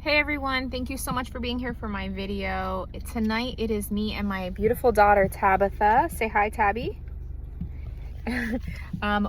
Hey everyone, thank you so much for being here for my video. Tonight it is me and my beautiful daughter Tabitha. Say hi, Tabby.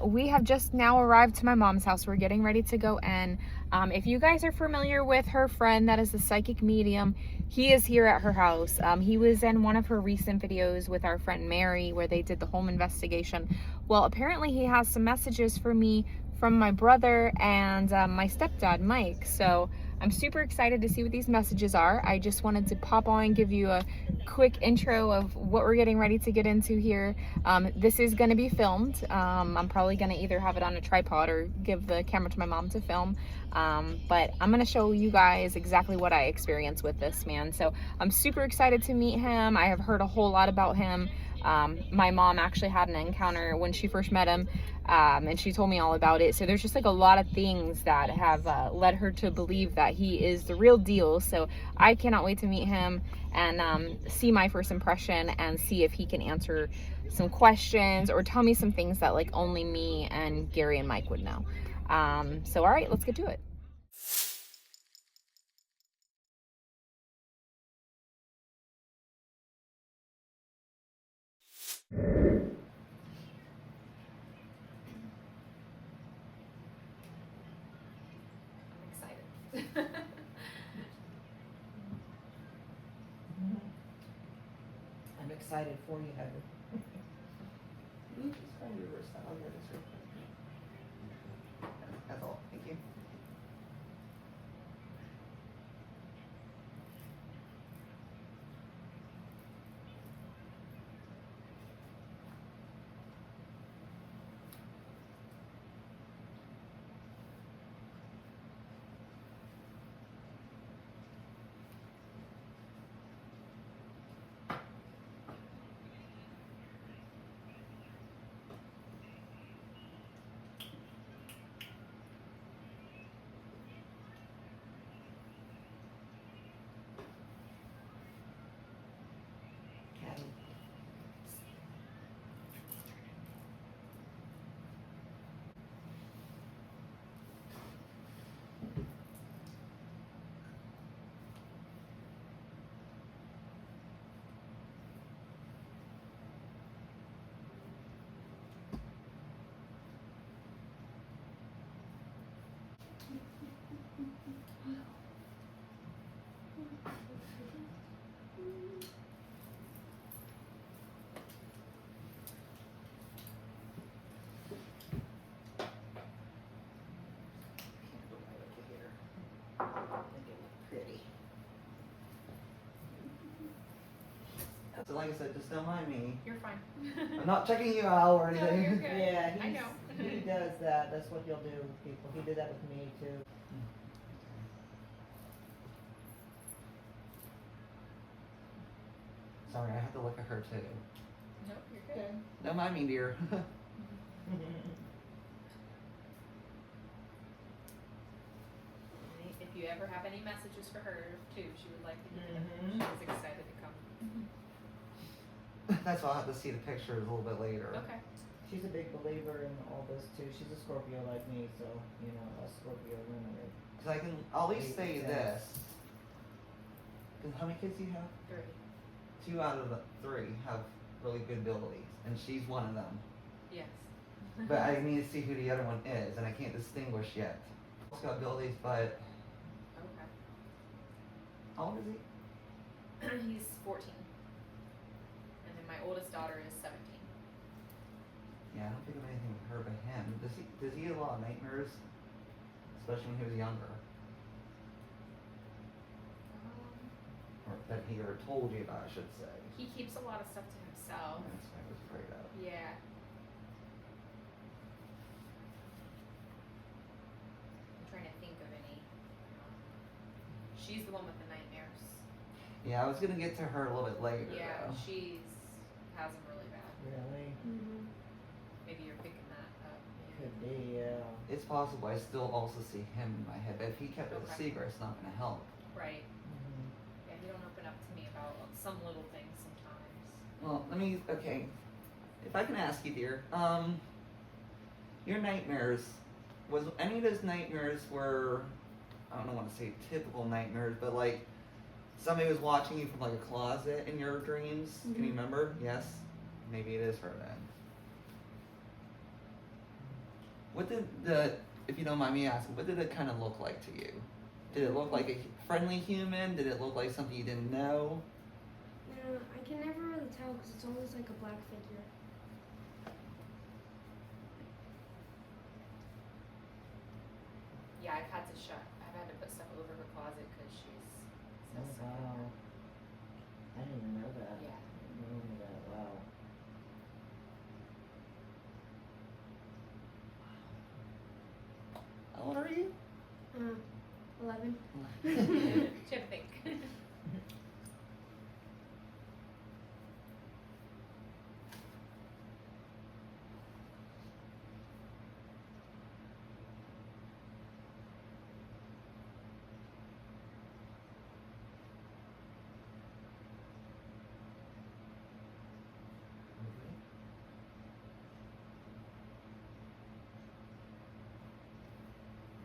We have just now arrived to my mom's house. We're getting ready to go in. If you guys are familiar with her friend that is a psychic medium, he is here at her house. He was in one of her recent videos with our friend Mary where they did the home investigation. Well, apparently he has some messages for me from my brother and my stepdad Mike. So I'm super excited to see what these messages are. I just wanted to pop on and give you a quick intro of what we're getting ready to get into here. This is going to be filmed. I'm probably going to either have it on a tripod or give the camera to my mom to film. But I'm going to show you guys exactly what I experienced with this man. So I'm super excited to meet him. I have heard a whole lot about him. My mom actually had an encounter when she first met him, and she told me all about it. So there's just like a lot of things that have led her to believe that he is the real deal. So I cannot wait to meet him and see my first impression and see if he can answer some questions or tell me some things that like only me and Gary and Mike would know. So all right, let's get to it. I'm excited. I'm excited for you, Heather. You just find your wrist out. I'll get this real quick. That's all. Thank you. Okay. Candle right over here. Make it look pretty. So like I said, just don't mind me. You're fine. I'm not checking you out or No, anything. you're good. Yeah, I know. he does that. That's what he'll do with people. He did that with me too. Sorry, I had to look at her too. Nope, you're good. Don't mind me, dear. If you ever have any messages for her too, she would like to hear them. Mhm. She was excited to come. That's why I'll have to see the pictures a little bit later. Okay. She's a big believer in all this too. She's a Scorpio like me, so you know us Scorpio women are. Because I can at least say this. Because how many kids do you have? 3. 2 out of the 3 have really good abilities, and she's one of them. Yes. But I need to see who the other one is, and I can't distinguish yet. He's got abilities, but Okay. how old is he? He's 14. And then my oldest daughter is 17. Yeah, I don't think of anything with her but him. Does he get a lot of nightmares? Especially when he was younger. Or that he ever told you about, I should say. He keeps a lot of stuff to himself. That's what I was afraid of. Yeah. I'm trying to think of any. She's the one with the nightmares. Yeah, I was gonna get to her a little bit later. Yeah, though. she has them really bad. Really? Maybe you're picking that up. Could be, yeah. It's possible. I still also see him in my head, but if he kept it a Okay. secret, it's not gonna help. Right. Mm-hmm. Yeah, he don't open up to me about some little things sometimes. Well, okay. If I can ask you, dear, your nightmares, was any of those nightmares were I don't want to say typical nightmares, but like somebody was watching you from like a closet in your dreams. Can you remember? Yes, maybe it is her then. What did if you don't mind me asking, what did it kind of look like to you? Did it look like a friendly human? Did it look like something you didn't know? I can never really tell because it's always like a black figure. Yeah, I've had to put stuff over her closet because she's so Oh, sick. wow. I didn't even know that. Yeah. I didn't know that. Wow. How old are you? 11. She had to think.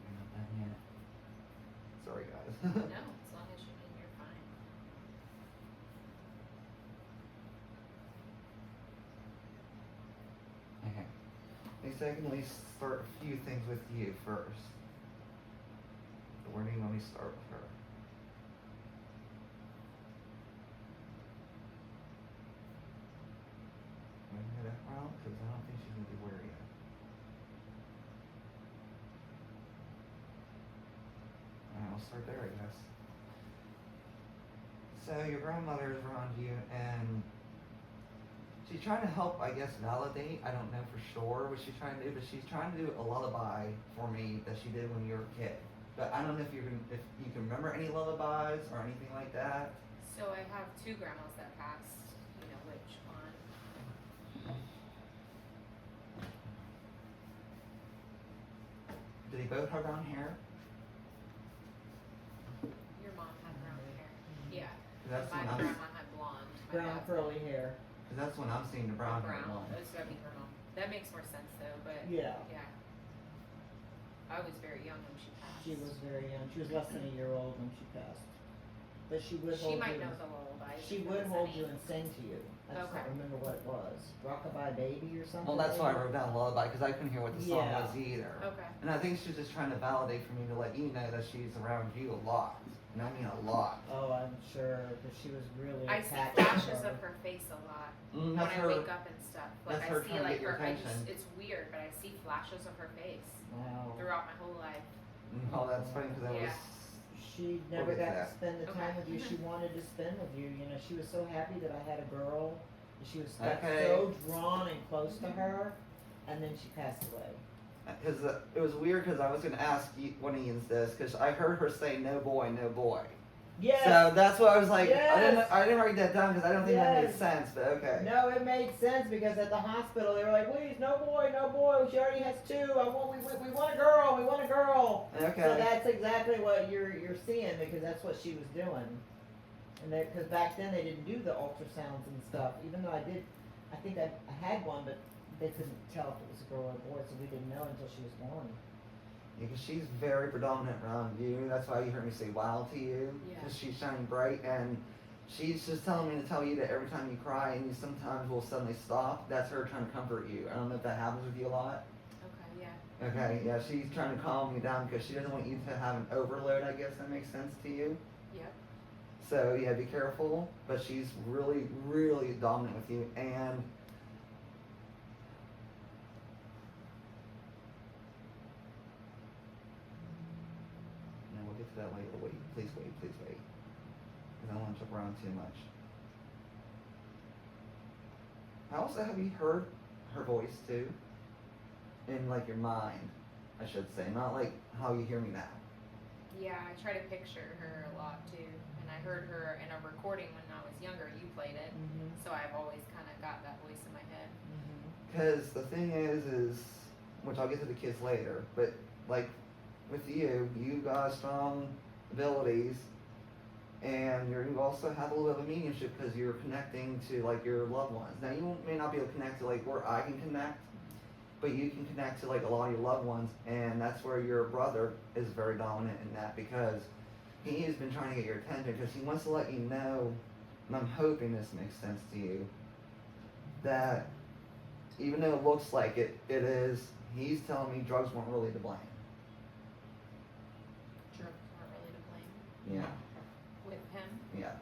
Not done yet. Sorry, guys. No, as long as you're in, you're fine. Okay. Lisa, I can at least start a few things with you first. Where do you want me to start with her? Want to go that route? Because I don't think she's going to be wary yet. Alright, I'll start there, I guess. So, your grandmother is around you, and she's trying to help, I guess, validate. I don't know for sure what she's trying to do, but she's trying to do a lullaby for me that she did when you were a kid. But I don't know if you can remember any lullabies or anything like that. So I have two grandmas that passed. You know which one? Did they both have brown hair? Your mom had brown hair. Yeah. 'Cause that's My when I'm, grandma had blonde. My Brown dad's curly hair. 'cause that's when I'm seeing the brown hair brown. one. That's gotta be her mom. That makes more sense though, but Yeah. yeah. I was very young when she passed. She was very young. She was less than a year old when she passed. But she would She hold might you. know the lullaby. She would hold you and sing to you. I just Okay. don't remember what it was. Rockabye Baby or something. Well, that's why I maybe? wrote down lullaby, because I couldn't hear what the song Yeah. was either. Okay. And I think she's just trying to validate for me to let you know that she's around you a lot. And I mean a lot. Oh, I'm sure, because she was really I see attached to flashes her. of her face a lot Mm, when that's I her. wake up and stuff. Like that's I her see trying to like get your her. attention. It's weird, but I see flashes of her face Wow. throughout my whole life. Oh, that's funny because I Yeah. was. She never What is got that? to spend the time Okay. with you she wanted to spend with you. You know, she was so happy that I had a girl. And she was Okay. so drawn and close to her, and then she passed away. Because it was weird because I was going to ask you, one of you this because I heard her say no boy, no boy. Yes. So that's what I was like. Yes. I didn't write that down because I don't think that made Yes. sense. But okay. No, it made sense because at the hospital they were like, "Please, no boy, no boy. She already has two. We want a girl. We want a girl." Okay. So that's exactly what you're seeing because that's what she was doing. And because back then they didn't do the ultrasounds and stuff. Even though I think I had one, but they couldn't tell if it was a girl or a boy, so we didn't know until she was born. Because she's very predominant around you. That's why you heard me say wow to you. Yeah. Because she's shining bright and she's just telling me to tell you that every time you cry and you sometimes will suddenly stop, that's her trying to comfort you. I don't know if that happens with you a lot. Okay. Yeah. Okay, yeah, she's trying to calm you down because she doesn't want you to have an overload, I guess that makes sense to you. Yep. So yeah, be careful. But she's really, really dominant with you and no, we'll get to that later. Wait, please wait, please wait. Because I don't want to jump around too much. How also have you heard her voice too? In like your mind, I should say, not like how you hear me now. Yeah, I try to picture her a lot too, and I heard her in a recording when I was younger. You played it, Mm-hmm. so I've always kind of got that voice in my head. Because the thing is, which I'll get to the kids later, but like with you, you got strong abilities, and you also have a little bit of a mediumship because you're connecting to like your loved ones. Now you may not be able to connect to like where I can connect, but you can connect to like a lot of your loved ones, and that's where your brother is very dominant in that, because he has been trying to get your attention because he wants to let you know, and I'm hoping this makes sense to you, that even though it looks like it is, he's telling me drugs weren't really to blame. Drugs weren't really to blame Yeah, with him. yeah.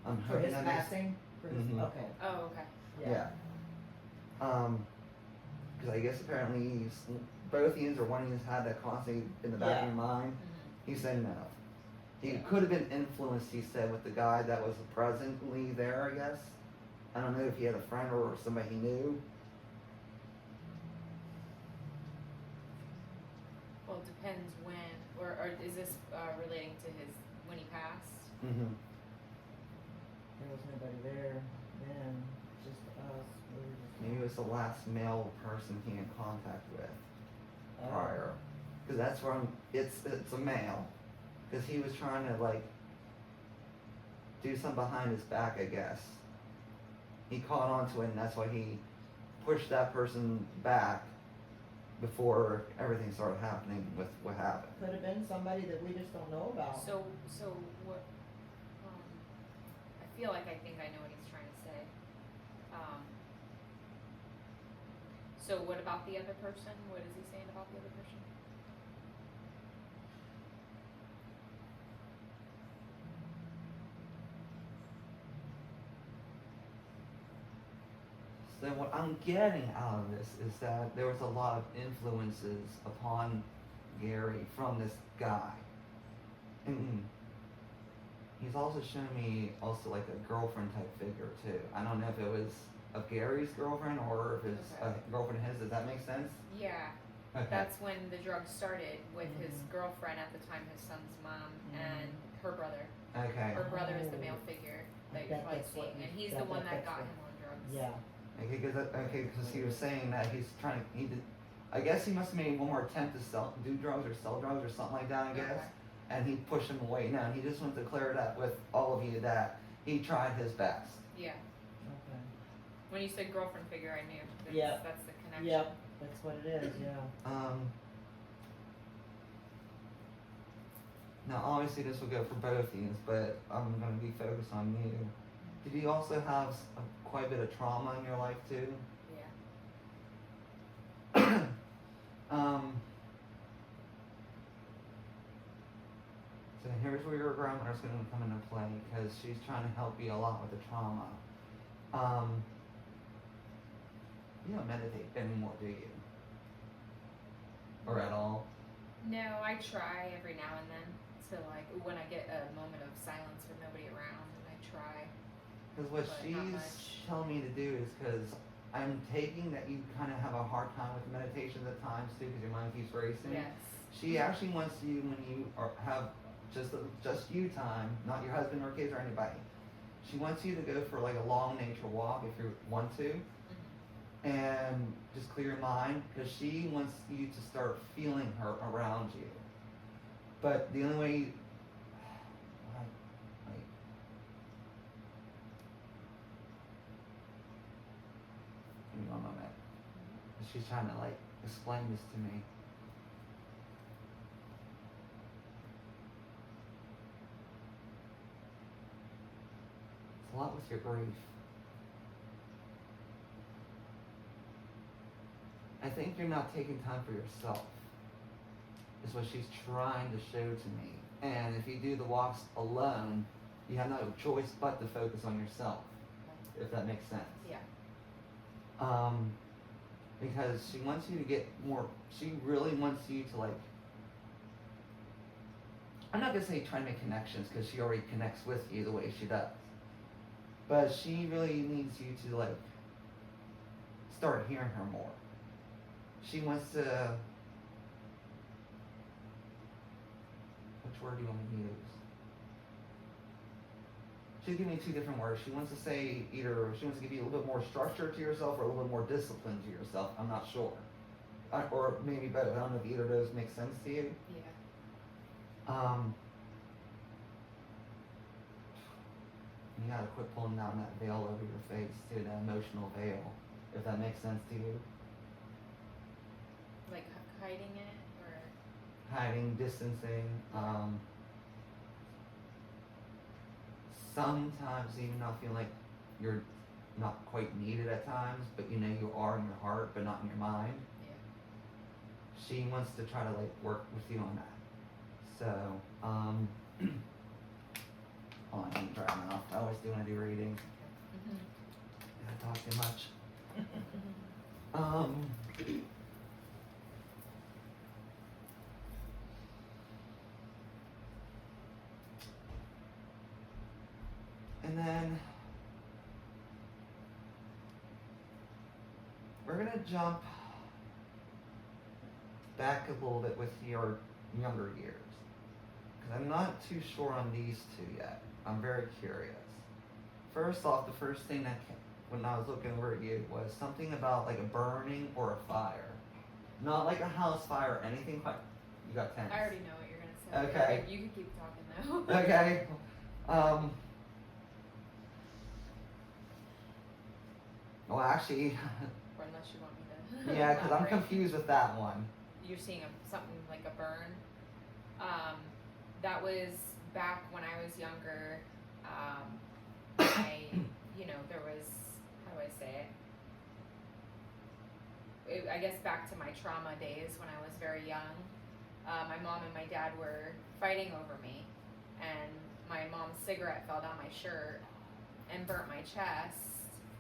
I'm For hoping his that makes, passing? For his, Mhm. okay, Oh, okay. yeah. Because I guess apparently both Ians or one Ian's had that constantly in the back of your mind. Mm-hmm. He said no. He Yeah. could have been influenced, he said, with the guy that was presently there, I guess. I don't know if he had a friend or somebody he knew. Well, it depends when, or is this relating to his, when he passed? Mm-hmm. there was nobody there then, just us, we were just. Maybe it was the last male person he had contact with Oh. prior. Because that's where it's a male. Because he was trying to, like, do something behind his back, I guess. He caught onto it, and that's why he pushed that person back before everything started happening with what happened. Could have been somebody that we just don't know about. So what, I feel like I think I know what he's trying to say. So what about the other person? What is he saying about the other person? So what I'm getting out of this is that there was a lot of influences upon Gary from this guy. And he's also shown me also like a girlfriend type figure too. I don't know if it was of Gary's girlfriend or if it's Okay. a girlfriend of his. Does that make sense? Yeah, Okay. that's when the drugs started with his Mhm. girlfriend at the time, his son's mom, Mhm. and her brother. Okay. Her brother is the Oh. male figure I that you're bet probably that's what seeing, you- and he's I the bet one that that's got what- him on drugs. Yeah, Okay, because he was saying that he's trying to, he did, I guess he must have made one more attempt to do drugs or sell drugs or something like that, I guess. Okay. And he pushed him away. Now, he just wants to clear it up with all of you that he tried his best. Yeah. okay. When you said girlfriend figure, I knew. That's, Yeah. that's the connection. Yep, that's what it is, yeah. Now obviously this will go for both of you, but I'm going to be focused on you. Did you also have quite a bit of trauma in your life too? Yeah. So here's where your grandmother's going to come into play because she's trying to help you a lot with the trauma. You don't meditate anymore, do you? Or at all? No, I try every now and then to like when I get a moment of silence with nobody around, and I try. Because what But not she's much. telling me to do is because I'm taking that you kind of have a hard time with meditations at times too because your mind keeps racing. Yes. She actually wants you when you have just you time, not your husband or kids or anybody. She wants you to go for like a long nature walk if you want to, Mm-hmm. and just clear your mind because she wants you to start feeling her around you. But the only way, give me 1 moment. She's trying to like explain this to me. It's a lot with your grief. I think you're not taking time for yourself, is what she's trying to show to me. And if you do the walks alone, you have no choice but to focus on yourself, if that makes sense. Yeah. Because she wants you to get more, she really wants you to like, I'm not gonna say try to make connections because she already connects with you the way she does. But she really needs you to like start hearing her more. She wants to, which word do you want me to use? She's giving me 2 different words. She wants to say either, she wants to give you a little bit more structure to yourself or a little bit more discipline to yourself. I'm not sure. Or maybe both. I don't know if either of those make sense to you. Yeah. You gotta quit pulling down that veil over your face too, that emotional veil. if that makes sense to you. Like hiding it or Hiding, distancing, sometimes even not feeling like you're not quite needed at times, but you know you are in your heart, but not in your mind. yeah. She wants to try to like work with you on that. So, hold on, I need to dry my mouth. I always do when I do reading. Mm-hmm. I talk too much. And then we're gonna jump back a little bit with your younger years, because I'm not too sure on these two yet. I'm very curious. First off, the first thing that came, when I was looking over at you was something about like a burning or a fire, not like a house fire or anything quite. You got tense. I already know what you're gonna say. Okay. You can keep talking though. Okay. Well, actually, Or unless you want me to. yeah, because I'm elaborate. confused with that one. You're seeing something like a burn. That was back when I was younger. There was, how do I say it? I guess back to my trauma days when I was very young. My mom and my dad were fighting over me, and my mom's cigarette fell down my shirt and burnt my chest,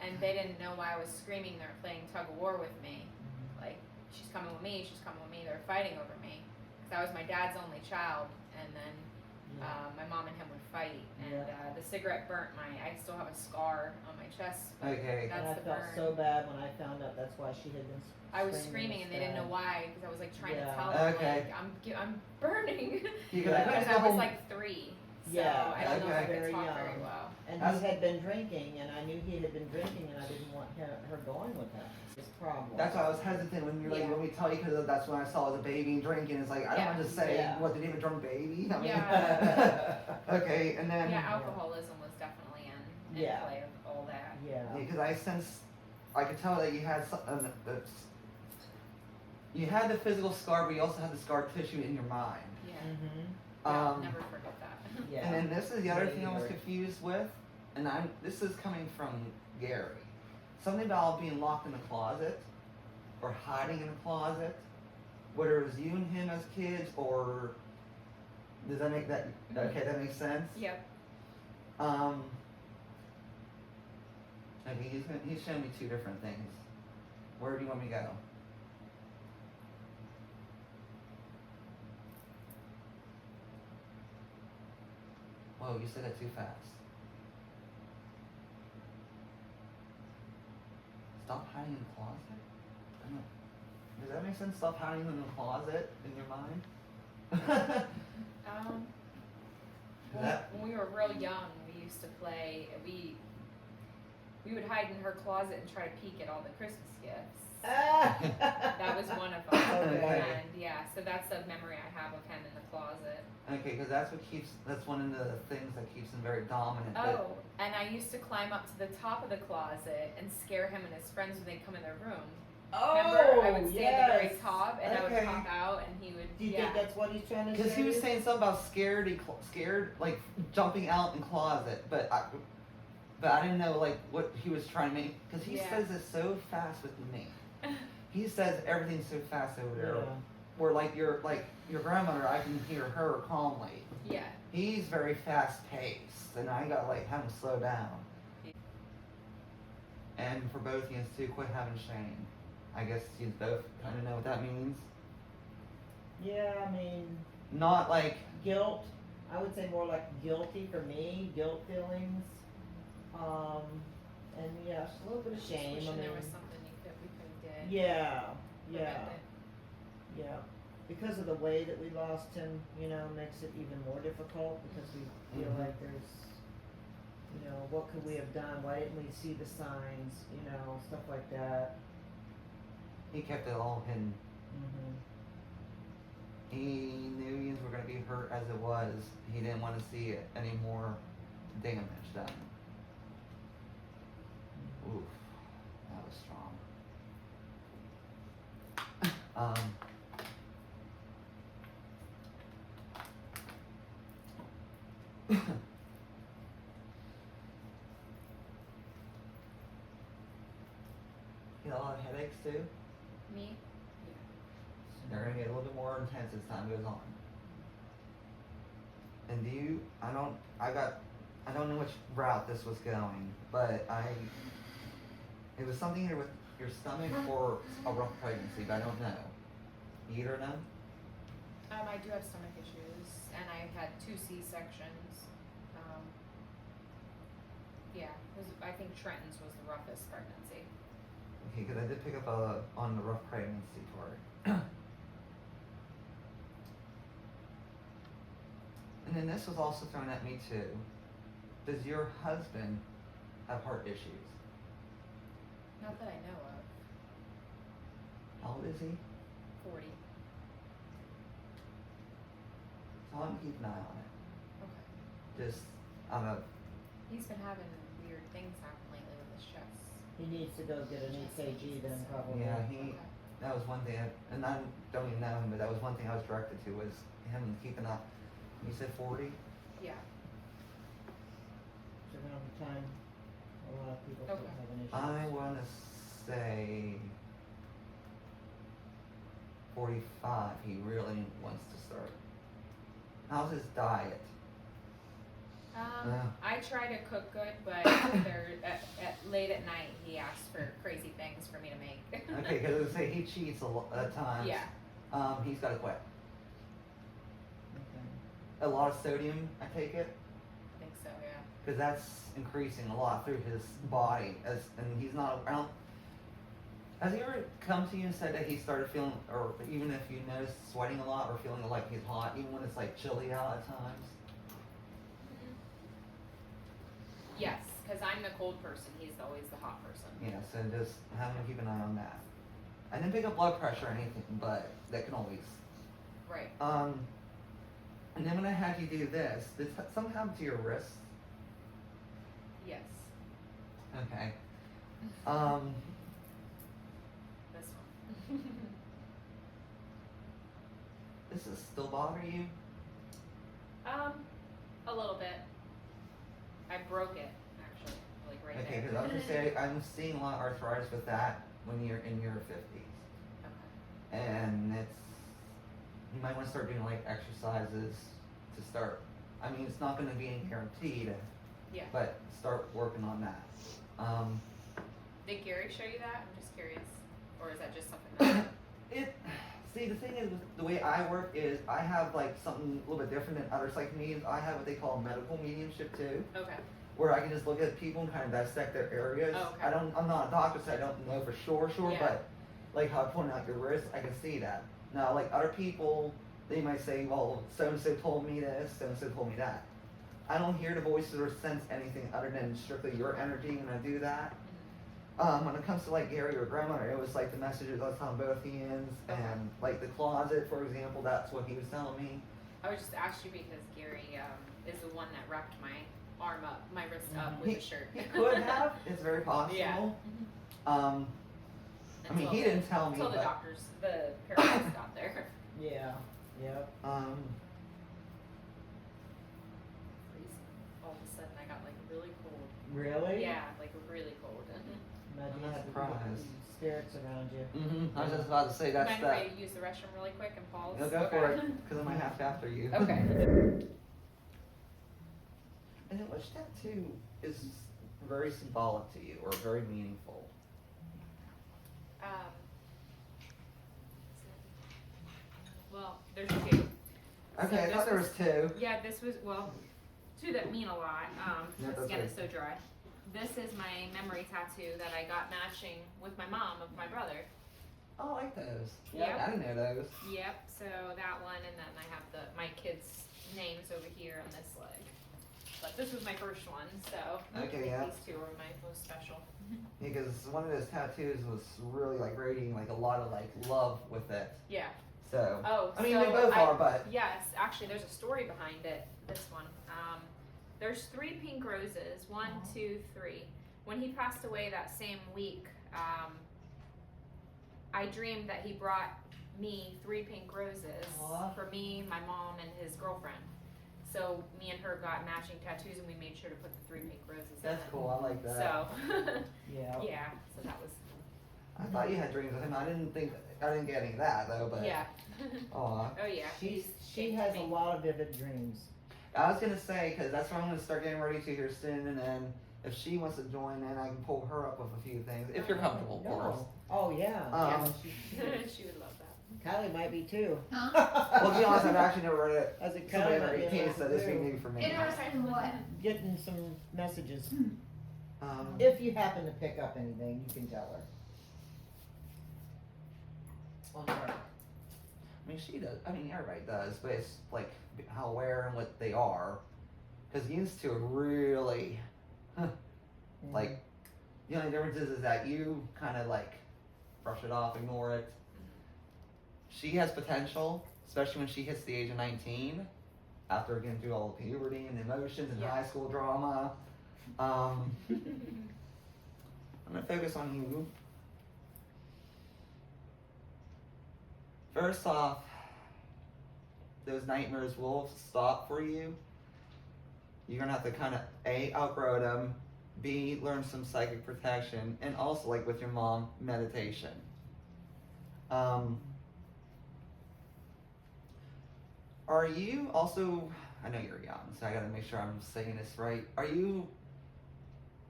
and they didn't know why I was screaming. They were playing tug of war with me, like, she's coming with me, she's coming with me. They're fighting over me, because I was my dad's only child, and then my mom and him would fight, and the cigarette burnt I still have a scar on my chest. Okay. That's And I the felt burn. so bad when I found out that's why she had been I was screaming and they didn't know why, because I was like trying to Yeah. tell them, Okay. like, I'm burning. Because Yeah. Because I was like 3, so Yeah, I don't know if I very could talk young. very well. And That's- he had been drinking, and I knew he had been drinking, and I didn't want her going with him. This problem. That's why I was hesitant when you're like, Yeah. let me tell you, because that's when I saw as a baby drinking. It's like, I don't Yeah. want to say, Yeah. what, did he have a drunk baby? I mean, Yeah. okay, and then, Yeah, alcoholism was definitely in Yeah. play of all that. Yeah. because I sensed, I could tell that you had you had the physical scar, but you also had the scar tissue in your mind. Yeah. Mm-hmm. Yeah, I'll never forget that. Yeah. And then this is the other Me thing I was either. confused with, and this is coming from Gary. Something about being locked in a closet, or hiding in a closet, whether it was you and him as kids, or does that make that okay? That makes sense. Yep. Okay, he's showing me 2 different things. Where do you want me to go? Whoa, you said that too fast. Stop hiding in the closet? I don't know. Does that make sense? Stop hiding in the closet in your mind? When we were real young, we used to play. We would hide in her closet and try to peek at all the Christmas gifts. That was one of them. Okay. And yeah, so that's a memory I have of him in the closet. Okay, because that's one of the things that keeps him very dominant. Oh, and I used to climb up to the top of the closet and scare him and his friends when they'd come in their room. Remember, I would stay at the very top and I Okay. would pop out and he would. Do you Yeah. think that's what he's trying to say? Because he was saying something about scared, like jumping out in closet, but I didn't know like what he was trying to make. Because he Yeah. says it so fast with me. He says everything so fast over there. Yeah. Where like your grandmother, I can hear her calmly. Yeah. He's very fast paced, and I got like have him slow down. And for both you to quit having shame. I guess you both kind of know what that means. Yeah, I mean, Not like guilt. I would say more like guilty for me, guilt feelings. And yeah, just a little bit of shame. Wishing I mean, there was something we could have did. yeah, prevent yeah, it. yeah. Because of the way that we lost him, makes it even more difficult because we feel Mhm. like there's, what could we have done? Why didn't we see the signs? Stuff like that. he kept it all hidden. Mm-hmm. He knew you were going to be hurt as it was. He didn't want to see it any more damage done. Oof, that was strong. Um, you know, a lot of headaches too. Me? They're gonna get a little bit more intense as time goes on. And I don't know which route this was going, but it was something here with your stomach or a rough pregnancy, but I don't know. You either know? I do have stomach issues, and I've had 2 C-sections. I think Trenton's was the roughest pregnancy. Okay, because I did pick up on the rough pregnancy part. And then this was also thrown at me too. Does your husband have heart issues? Not that I know of. How old is he? 40. So I'm gonna keep an eye on it. Okay. Just, I don't know. He's been having weird things happen lately with his chest. He needs to go get an EKG then probably. Yeah, Okay. that was one thing, and I don't even know him, but that was one thing I was directed to was him keeping up. You said 40? Yeah. It's around the time a lot of people Okay. have an issue. I want to say 45. He really wants to start. How's his diet? I try to cook good, but late at night he asks for crazy things for me to make. Okay, because I say he cheats a lot of times. Yeah. He's got to quit. Okay. A lot of sodium, I take it, I think so, yeah. because that's increasing a lot through his body. And he's not around. Has he ever come to you and said that he started feeling, or even if you notice sweating a lot or feeling like he's hot, even when it's like chilly out at times? Yes, because I'm the cold person. He's always the hot person. Yeah, so just have him keep an eye on that. I didn't pick up blood pressure or anything, but that can always. Right. And then when I had you do this, did something happen to your wrist? Yes. Okay. This one. Does this still bother you? A little bit. I broke it, actually, like right Okay, there. because I was gonna say I'm seeing a lot of arthritis with that when you're in your 50s, Okay. and you might want to start doing like exercises to start. I mean, it's not going to be guaranteed, Yeah. but start working on that. Did Gary show you that? I'm just curious. Or is that just something that... See, the thing is, with the way I work is I have like something a little bit different than other psychic mediums. I have what they call medical mediumship too, Okay. where I can just look at people and kind of dissect their areas. Oh, okay. I'm not a doctor, so I don't know for sure, Yeah. but like how I point out your wrist, I can see that. Now, like other people, they might say, well, so-and-so told me this, so-and-so told me that. I don't hear the voices or sense anything other than strictly your energy when I do that. When it comes to like Gary or Grandma, it was like the messages I was telling both ends, Okay. and like the closet, for example, that's what he was telling me. I was just asked you because Gary is the one that wrapped my arm up, my wrist up with He- a shirt. He could have, it's very possible. Yeah. I mean, he didn't tell me, Until the but doctors, the paramedics got there. Yeah, yep. All of a sudden I got like really cold. Really? Yeah, like really cold. Imagine I'm you not had surprised. spirits around you. I was just about to say that's Mind that. if I use the restroom really quick and pause? No, go for it, because I might have to after you. Okay. And then which tattoo is very symbolic to you or very meaningful? Well, there's two. Okay, I this thought there was two. Yeah, this was, well, two that mean a lot. Yeah, This that's skin right. is so dry. This is my memory tattoo that I got matching with my mom of my brother. Oh, I like those. Yep. I didn't know those. Yep, so that one, and then I have my kids' names over here on this leg. But this was my first one, so I Okay, think yeah. these two are my most special. Because one of those tattoos was really like radiating like a lot of like love with it. Yeah. So. Oh, I mean, so they both are, but. Yes, actually, there's a story behind it. This one. There's 3 pink roses. 1, 2, 3. When he passed away that same week, I dreamed that he brought me 3 pink roses Aw. for me, my mom, and his girlfriend. So me and her got matching tattoos, and we made sure to put the 3 pink roses That's in. cool. I like that. So, Yeah. yeah, so that was, I thought you had dreams with him. I didn't get any of that though. But yeah. Aw. Oh, yeah. She Pink has to a me. lot of vivid dreams. I was gonna say because that's what I'm gonna start getting ready to here soon, and then if she wants to join in, I can pull her up with a few things if you're comfortable, of course. No. Oh, yeah. Um, She would love that. Kylie might be too. Well, to be honest, I've actually never read it. As a Somebody Kylie under might be 18, able so to this would be do. new for me. Interested in what? Getting some messages. Um, If you happen to pick up anything, you can tell her. On her. I mean, she does. I mean, everybody does, but it's like how aware and what they are. Because these two are really, like, the only difference is that you kind of like brush it off, ignore it. She has potential, especially when she hits the age of 19, after getting through all the puberty and emotions and Yeah. high school drama. I'm gonna focus on you. First off, those nightmares will stop for you. You're gonna have to kind of A, outgrow them, B, learn some psychic protection, and also, like with your mom, meditation. Are you also, I know you're young, so I gotta make sure I'm saying this right. Are you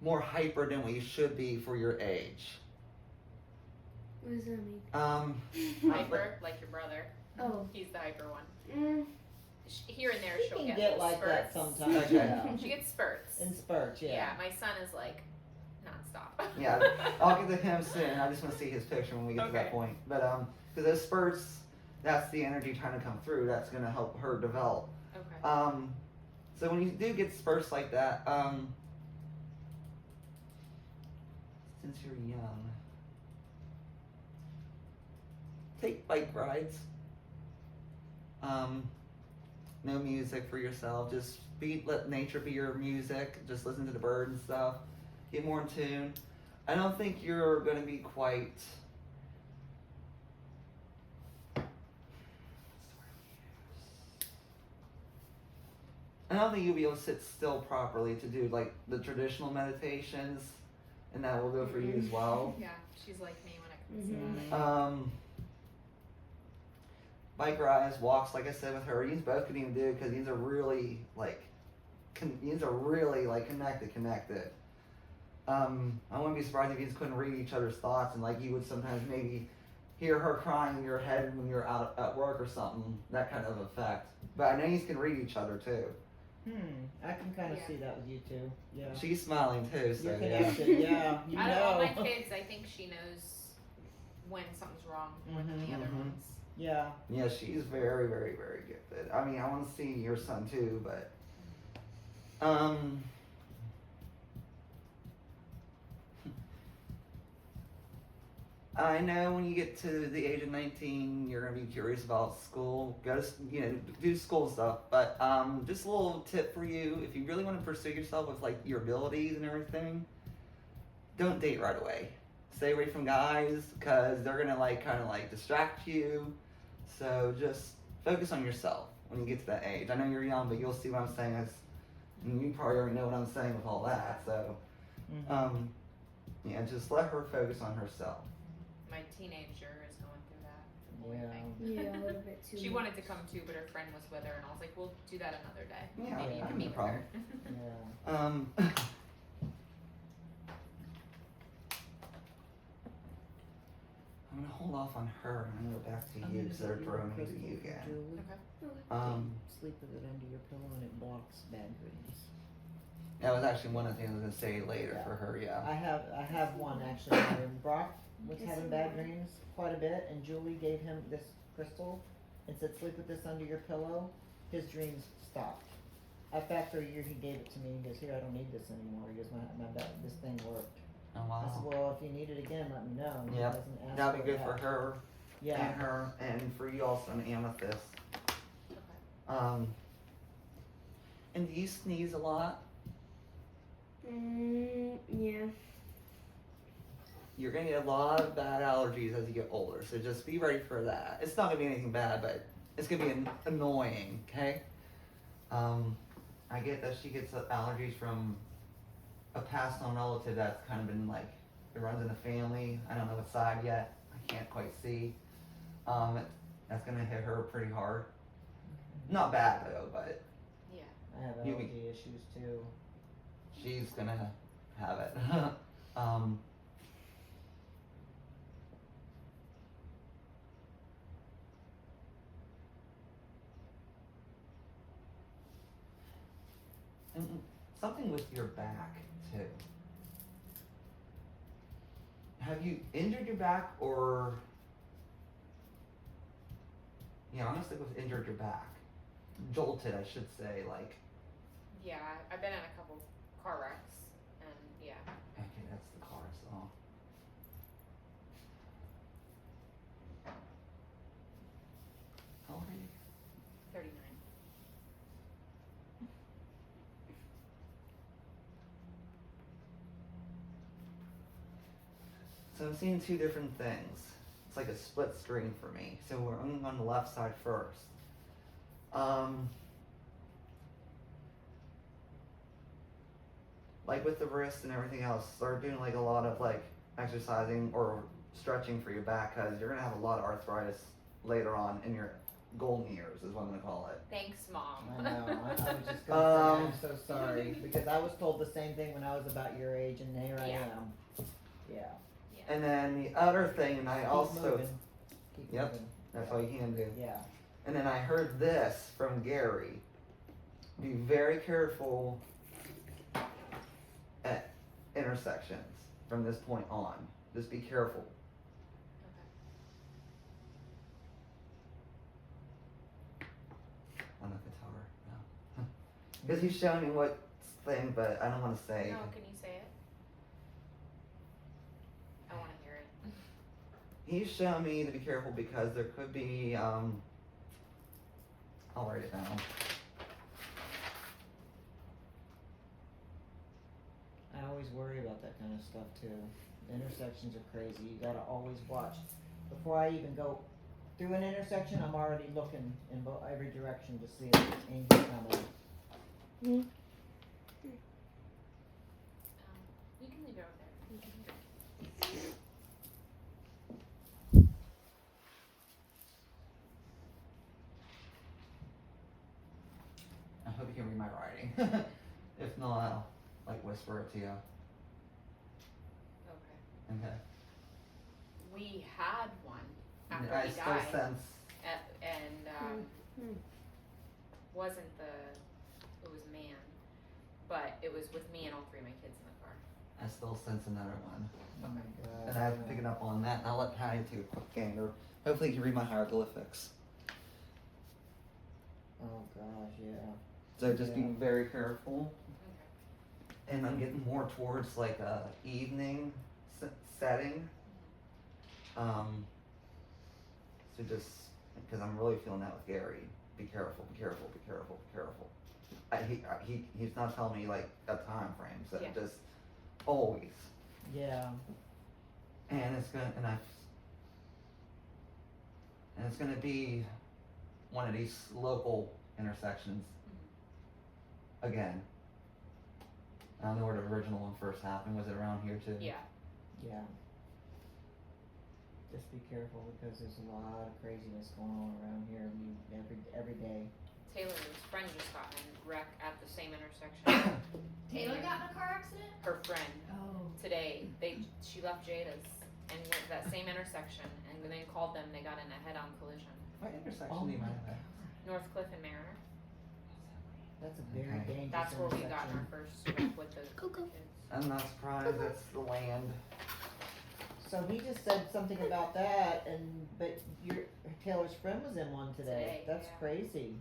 more hyper than what you should be for your age? What does that mean? Hyper, like your brother. Oh. He's the hyper one. Mm, Here and there, She she'll can get get little like that spurts. sometimes. Okay. Yeah. She gets spurts. In spurts, Yeah, yeah. my son is like nonstop. Yeah, I'll get to him soon. I just want to see his picture when we get to that Okay. point. But because those spurts, that's the energy trying to come through. That's gonna help her develop. Okay. So when you do get spurts like that, since you're young, take bike rides. No music for yourself. Just let nature be your music. Just listen to the birds and stuff. Get more in tune. I don't think you're gonna be quite. I don't think you'll be able to sit still properly to do like the traditional meditations, and that will go for you as well. Yeah, she's like me when it comes Mhm. to Um, bike rides, walks, like I said with her, you both can even do because these are really like, these are really like connected. I wouldn't be surprised if you just couldn't read each other's thoughts and like you would sometimes maybe hear her crying in your head when you're out at work or something, that kind of effect. But I know you can read each other too. I can kind of Yeah. see that with you too. Yeah. She's smiling too, so You're yeah. connected, yeah. You Out of all my know. kids, I think she knows when something's wrong more than the other Mhm. ones. Yeah. Yeah, she's very, very, very gifted. I mean, I want to see your son too, but I know when you get to the age of 19, you're gonna be curious about school. Go to, do school stuff. But just a little tip for you: if you really want to pursue yourself with like your abilities and everything, don't date right away. Stay away from guys because they're gonna like kind of like distract you. So just focus on yourself when you get to that age. I know you're young, but you'll see what I'm saying. And you probably already know what I'm saying with all that. So yeah, just let her focus on herself. My teenager is going through that. Boy Yeah. thing. Yeah, a little bit too She much. wanted to come too, but her friend was with her, and I was like, "We'll do that another day. Yeah, Maybe you I can have meet no with problem. her." Yeah. I'm gonna hold off on her and go back to you because they're throwing me to you again. Okay. Sleep with it under your pillow and it blocks bad dreams. That was actually one of the things I was gonna say later for her. Yeah. I have one actually. When Brock was having bad dreams quite a bit, and Julie gave him this crystal and said, "Sleep with this under your pillow." His dreams stopped. After a year, he gave it to me. He goes, "Here, I don't need this anymore." He goes, "This thing worked." Oh I said, wow. "Well, if you need it again, let me know." And he Yeah, doesn't ask that'd be good it for back. her Yeah. and her, and for you also, an amethyst. Okay. And do you sneeze a lot? Yeah. you're gonna get a lot of bad allergies as you get older. So just be ready for that. It's not gonna be anything bad, but it's gonna be annoying. Okay. I get that she gets allergies from a passed on relative that's kind of been like, it runs in the family. I don't know what side yet. I can't quite see. That's gonna hit her pretty hard. Not bad though, but Yeah. I have You- allergy issues too. she's gonna have it. And something with your back too. Have you injured your back or? Yeah, I'm gonna stick with injured your back. Jolted, I should say, like. Yeah, I've been in a couple car wrecks, and yeah. Okay, that's the car, so. How old are you? 39. So I'm seeing two different things. It's like a split screen for me. So we're only on the left side first. Like with the wrist and everything else, start doing like a lot of like exercising or stretching for your back because you're gonna have a lot of arthritis later on in your golden years is what I'm gonna call it. Thanks, Mom. I know. I was just gonna say, I'm so sorry because I was told the same thing when I was about your age, and here I Yeah. am. Yeah. And then the other thing, and I Keep also, moving. Keep Yep. moving. that's Yeah. all you can do. Yeah. And then I heard this from Gary. Be very careful at intersections from this point on. Just be careful. On the guitar, no. Because he's showing me what thing, but I don't want to say. No, can you say it? I want to hear it. He's showing me to be careful because there could be, I'll write it down. I always worry about that kind of stuff too. Intersections are crazy. You gotta always watch. Before I even go through an intersection, I'm already looking in every direction to see if there's anything coming. You can leave it over there. I hope you can read my writing. If not, I'll like whisper it to you. Okay. Okay. We had one after I he still died, sense. and wasn't it was a man, but it was with me and all three of my kids in the car. I still sense another one. Oh my god. And I'm picking up on that, and I'll let Patty take a quick gander. Hopefully you can read my hieroglyphics. Oh gosh, yeah. So just be Yeah. very careful. Okay. And I'm getting more towards like a evening setting. So just, because I'm really feeling that with Gary. Be careful, be careful, be careful, be careful. He's not telling me like a time frame, so Yeah. just always. Yeah. And it's gonna be one of these local intersections again. I don't know where the original one first happened. Was it around here too? Yeah. Yeah. Just be careful because there's a lot of craziness going on around here every day. Taylor's friend just got in a wreck at the same intersection. Taylor got in a car accident? Her friend Oh. today. She left Jada's and went to that same intersection, and then called them. They got in a head-on collision. What intersection Oh do you my mind at? Northcliffe and Mariner. That's a very Okay. dangerous That's where we got in intersection. our first wreck with the kids. I'm not surprised. It's the land. So he just said something about that, but Taylor's friend was in one today. Today, That's yeah. crazy.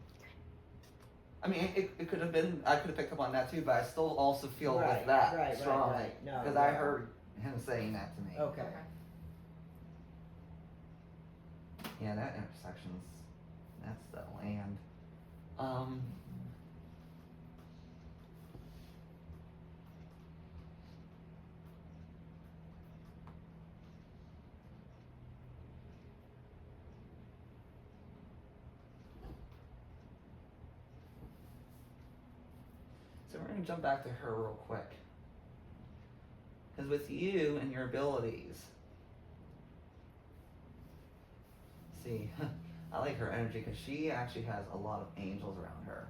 I mean, it could have been. I could have picked up on that too, but I still also feel Right, with that right, strongly right. No, because yeah. I heard him saying that to me. Okay. Yeah, that intersection's that's the land. we're going to jump back to her real quick. Because with you and your abilities, see, I like her energy because she actually has a lot of angels around her.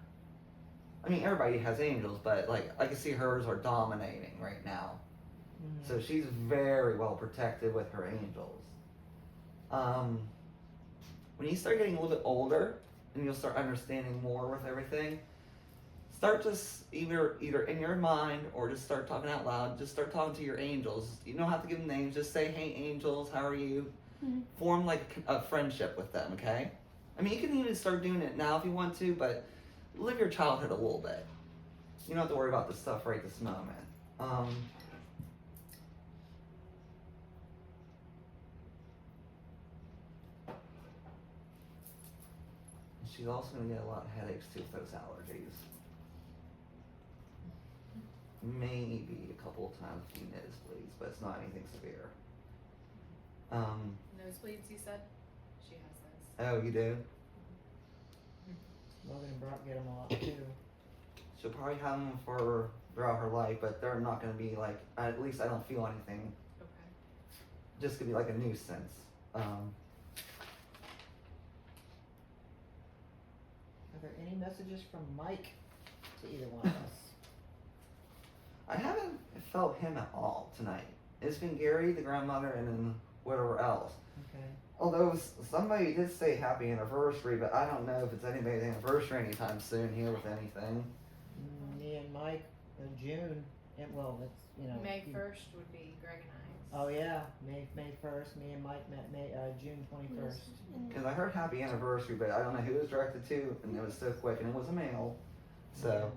I mean, everybody has angels, but like I can see hers are dominating right now. Mhm. So she's very well protected with her angels. When you start getting a little bit older and you'll start understanding more with everything, start just either in your mind or just start talking out loud. Just start talking to your angels. You don't have to give them names. Just say, "Hey, angels, how are you?" Mhm. Form like a friendship with them. Okay. I mean, you can even start doing it now if you want to, but live your childhood a little bit. You don't have to worry about this stuff right this moment. She's also going to get a lot of headaches too with those allergies. Maybe a couple of times a few nosebleeds, but it's not anything severe. Nosebleeds, you said? She has those. Oh, you do? Logan and Brock get them a lot too. She'll probably have them for throughout her life, but they're not going to be like, at least I don't feel anything. Okay. Just going to be like a nuisance. Are there any messages from Mike to either one of us? I haven't felt him at all tonight. It's been Gary, the grandmother, and then whatever else. Okay. Although somebody did say happy anniversary, but I don't know if it's anybody's anniversary anytime soon here with anything. Me and Mike in June. And well, that's May 1st would be Greg and I. Oh yeah, May 1st. Me and Mike met June 21st. Because I heard happy anniversary, but I don't know who it was directed to, and it was so quick, and it was a male. So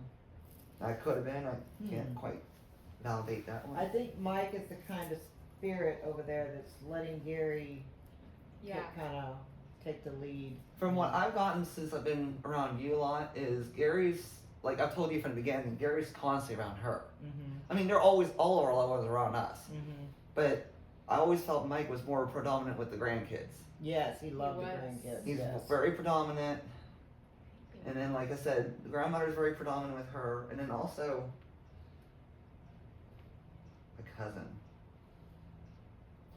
that could have been. I can't quite validate that one. I think Mike is the kind of spirit over there that's letting Gary Yeah. kind of take the lead. From what I've gotten since I've been around you a lot is Gary's, like I've told you from the beginning, Gary's constantly around her. Mm-hmm. I mean, they're always, all of our loved ones around us. Mm-hmm. But I always felt Mike was more predominant with the grandkids. Yes, he loved the was. grandkids. He's yes. very predominant. And then, like I said, the grandmother's very predominant with her. And then also, a cousin.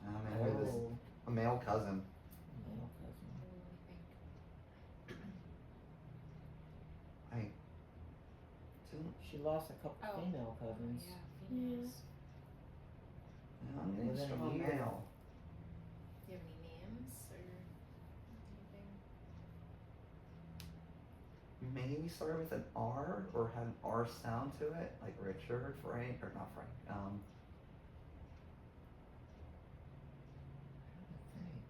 I mean, it was Oh, a male cousin. male cousin. I don't, She lost a couple Oh. female cousins. Yeah, females. I'm getting Within a strong year. male. Do you have any names or anything? Maybe started with an R or had an R sound to it, like Richard, Frank, or not Frank. I think.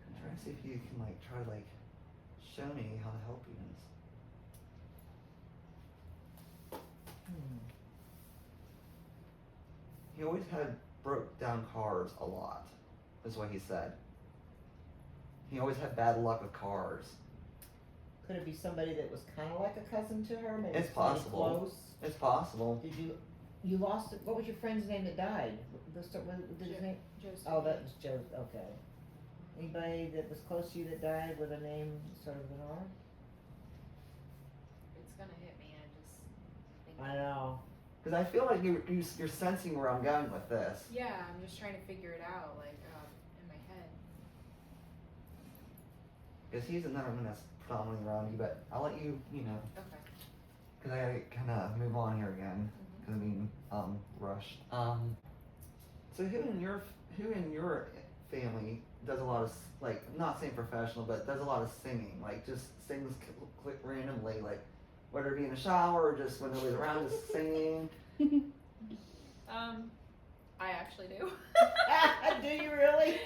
I'm trying to see if you can like try to like show me how to help you in this. He always had broke down cars a lot, is what he said. He always had bad luck with cars. Could it be somebody that was kind of like a cousin to her? Maybe It's somebody possible. Close. It's possible. Did you lost it? What was your friend's name that died? Did his name? Joseph. Oh, that was Joe. Okay. Anybody that was close to you that died with a name sort of an R? It's gonna hit me. I I know. Because I feel like you're sensing where I'm going with this. Yeah, I'm just trying to figure it out, like in my head. Because he's another one that's predominantly around you, but I'll let you, Okay. because I gotta kind of move on here again. Because I'm being rushed. So who in your family does a lot of, like, not saying professional, but does a lot of singing? Like, just sings click randomly, like, whether it be in the shower or just when nobody's around, just singing. I actually do. Do you really?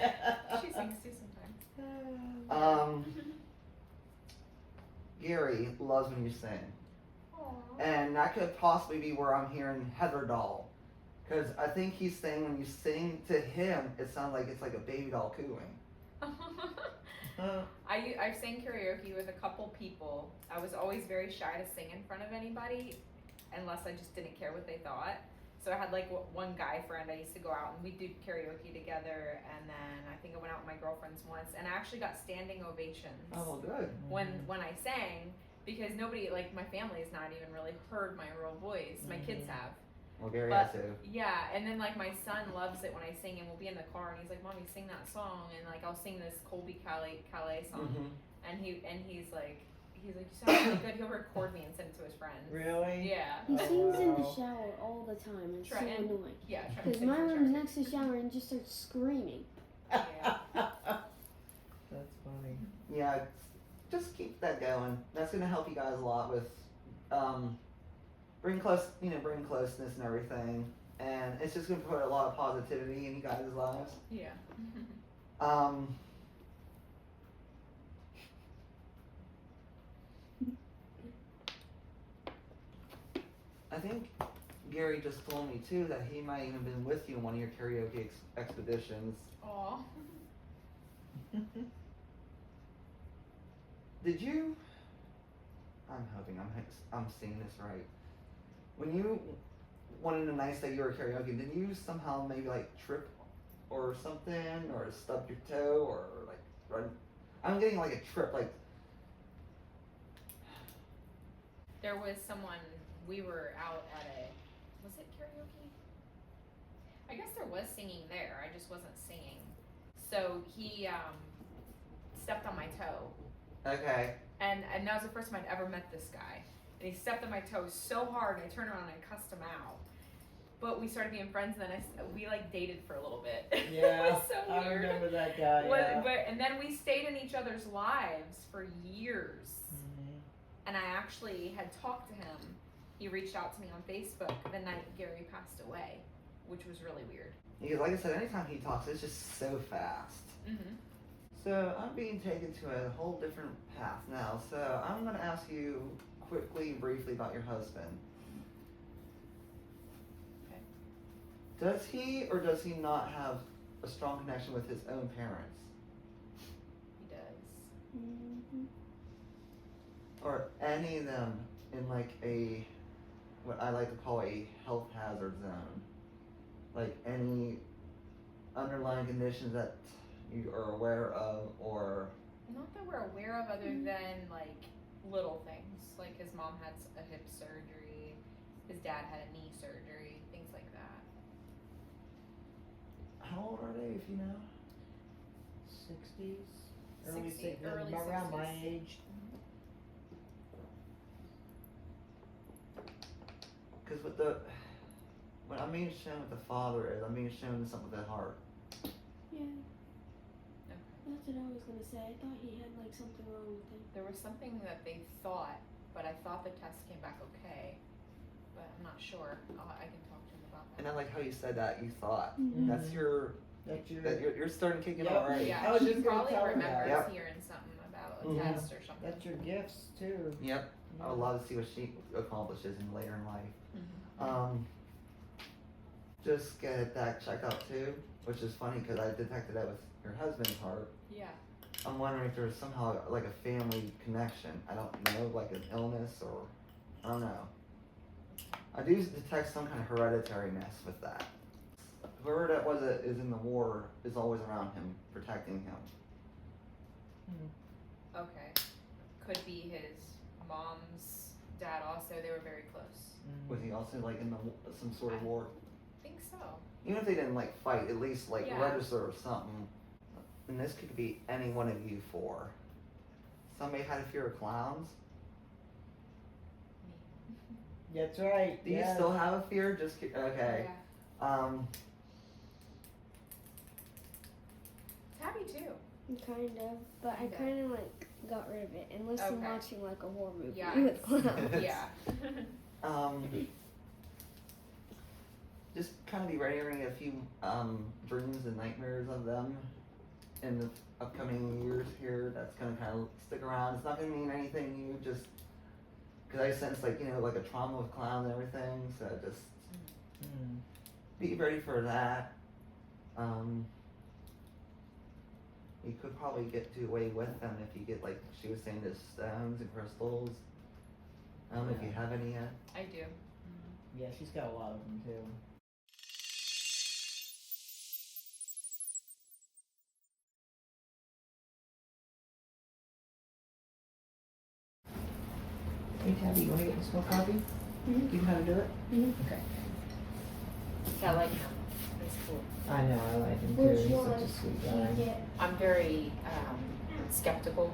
She sings too sometimes. Gary loves when you sing. Aww. And that could possibly be where I'm hearing Heather doll. Because I think he's saying when you sing to him, it sounds like it's like a baby doll cooing. I've sang karaoke with a couple people. I was always very shy to sing in front of anybody unless I just didn't care what they thought. So I had like one guy friend I used to go out and we'd do karaoke together, and then I think I went out with my girlfriends once and I actually got standing ovations Oh, well, good. when I sang, because nobody, like my family has not even really heard my real voice. My kids have. Well, Gary But has to. yeah, and then like my son loves it when I sing, and we'll be in the car, and he's like, "Mommy, sing that song," and like I'll sing this Colby Calais song, Mm-hmm. and he's like, you sound really good. He'll record me and send it to his friends. Really? Yeah. He Oh, sings in the wow. shower all the time. It's so Try and- annoying. Yeah. try and Because sing my to his room's friends. next to the shower and just starts screaming. Yeah. That's funny. Yeah, just keep that going. That's gonna help you guys a lot with bring closeness and everything. And it's just gonna put a lot of positivity in you guys' lives. Yeah. I think Gary just told me too that he might even been with you in one of your karaoke expeditions. Aw. Did you? I'm hoping I'm seeing this right. When you wanted the nights that you were karaoke, did you somehow maybe like trip or something, or stub your toe, or like run? I'm getting like a trip, like. There was someone, we were out at was it karaoke? I guess there was singing there, I just wasn't singing. So he stepped on my toe. Okay. And that was the first time I'd ever met this guy. And he stepped on my toe so hard, and I turned around and I cussed him out. But we started being friends, and then we like dated for a little bit. Yeah, It was so I weird. remember that guy. Yeah. And then we stayed in each other's lives for years. Mhm. And I actually had talked to him. He reached out to me on Facebook the night Gary passed away, which was really weird. Because like I said, anytime he talks, it's just so fast. Mm-hmm. So I'm being taken to a whole different path now. So I'm going to ask you quickly and briefly about your husband. Okay. Does he or does he not have a strong connection with his own parents? He does. Mm-hmm. Or any of them in like a, what I like to call a health hazard zone? Like any underlying conditions that you are aware of, or Not that we're aware of, other than like little things. Like his mom had a hip surgery, his dad had a knee surgery, things like that. how old are they, if you know? 60s? Early 60s, 60s, early around my 60s. age. Because when I'm being shown what the father is, I'm being shown something with the heart. Yeah. Okay. That's what I was gonna say. I thought he had like something wrong with him. There was something that they thought, but I thought the test came back okay. But I'm not sure. I can talk to him about And that. I like how you said that. You thought Mhm. that's your That's your. you're starting kicking Yep. already. Yeah, I was she just gonna probably tell her that. remembers Yep. hearing something about a Mhm. test or something. That's your gifts too. Yep. I would love to see what she accomplishes in later in life. Mhm. Just get that checked out too, which is funny because I detected that with your husband's heart. Yeah. I'm wondering if there's somehow like a family connection. I don't know, like an illness or I don't know. I do detect some kind of hereditariness with that. Whoever that was that is in the war is always around him, protecting him. Okay. Could be his mom's dad also. They were very close. Was he also like in some sort of war? I think so. Even if they didn't like fight, at least like Yeah. register or something. And this could be any one of you four. Somebody had a fear of clowns. Me. That's right. Do you yes. still have a fear? Just okay. Yeah. Tabby too. Kind of, but I Yeah. kind of like got rid of it unless I'm Okay. watching like a horror movie Yeah. with clowns. Yeah. Just kind of be ready to get a few dreams and nightmares of them in the upcoming years here. That's gonna kind of stick around. It's not gonna mean anything to you, just because I sense like like a trauma with clowns and everything. So just be ready for that. You could probably get away with them if you get like she was saying, the stones and crystals. I don't know if you have any yet. I do. Yeah, she's got a lot of them too. Hey Tabby, you wanna get this more coffee? Mhm. You know how to do it? Mhm. Okay. Yeah, I like him. He's cool. I know, I like him too, Which he's one? such a sweet Can guy. you get? I'm very skeptical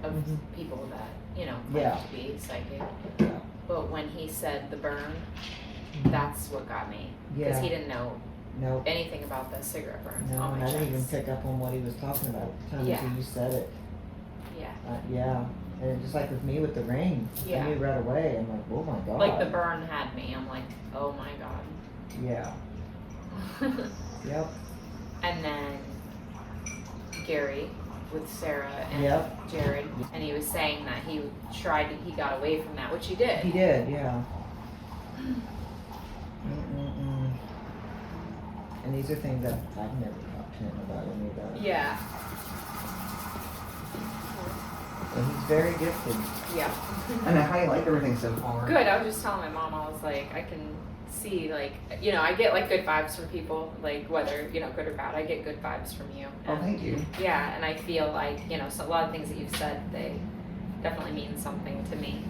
of Mhm. people that, you know, claim Yeah. to be psychic. Yeah. But when he said the burn, that's what got me. Because Yeah, he didn't know nope, anything about the cigarette burns no, on and my I didn't even chest. pick up on what he was talking about at the time Yeah. until you said it. Yeah. Yeah, and just like with me with the ring, Yeah. I knew right away, I'm like, oh my god. Like the burn had me. I'm like, oh my Yeah, god. yep, And then Gary with Sarah and Yep. Jared, and he was saying that he got away from that, which he did. he did, yeah. Mm-mm-mm. And these are things that I've never talked to him about any of that. Yeah. And he's very gifted. Yeah. And how you like everything so far? Good. I was just telling my mom, I was like, I can see, like, you know, I get like good vibes from people, like whether, you know, good or bad, I get good vibes from you. Oh, And, thank you. yeah, and I feel like, you know, so a lot of things that you've said, they definitely mean something to me.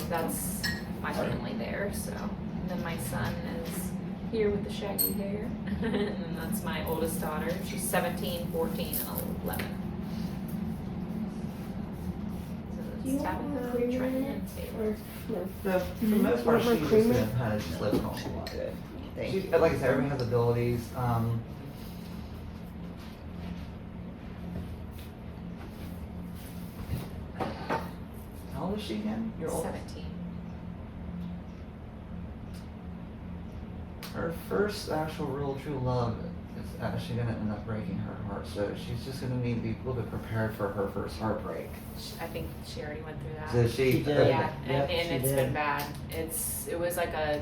That's my family there, so. And then my son is here with the shaggy hair. And then that's my oldest daughter. She's 17, 14, and 11. Do you So want more Tabitha, cream in Trenton, it? and Taylor. Or no? No, for the most part, Want more she's just creamer? gonna kind of just live a normal life. Good. Thank She, you. like I said, everyone has abilities. How old is she again? Your old? 17. Her first actual real true love is actually gonna end up breaking her heart. So she's just gonna need to be a little bit prepared for her first heartbreak. I think she already went through that. So she, She did. Yeah, Yep, and she it's did. been bad. It was like a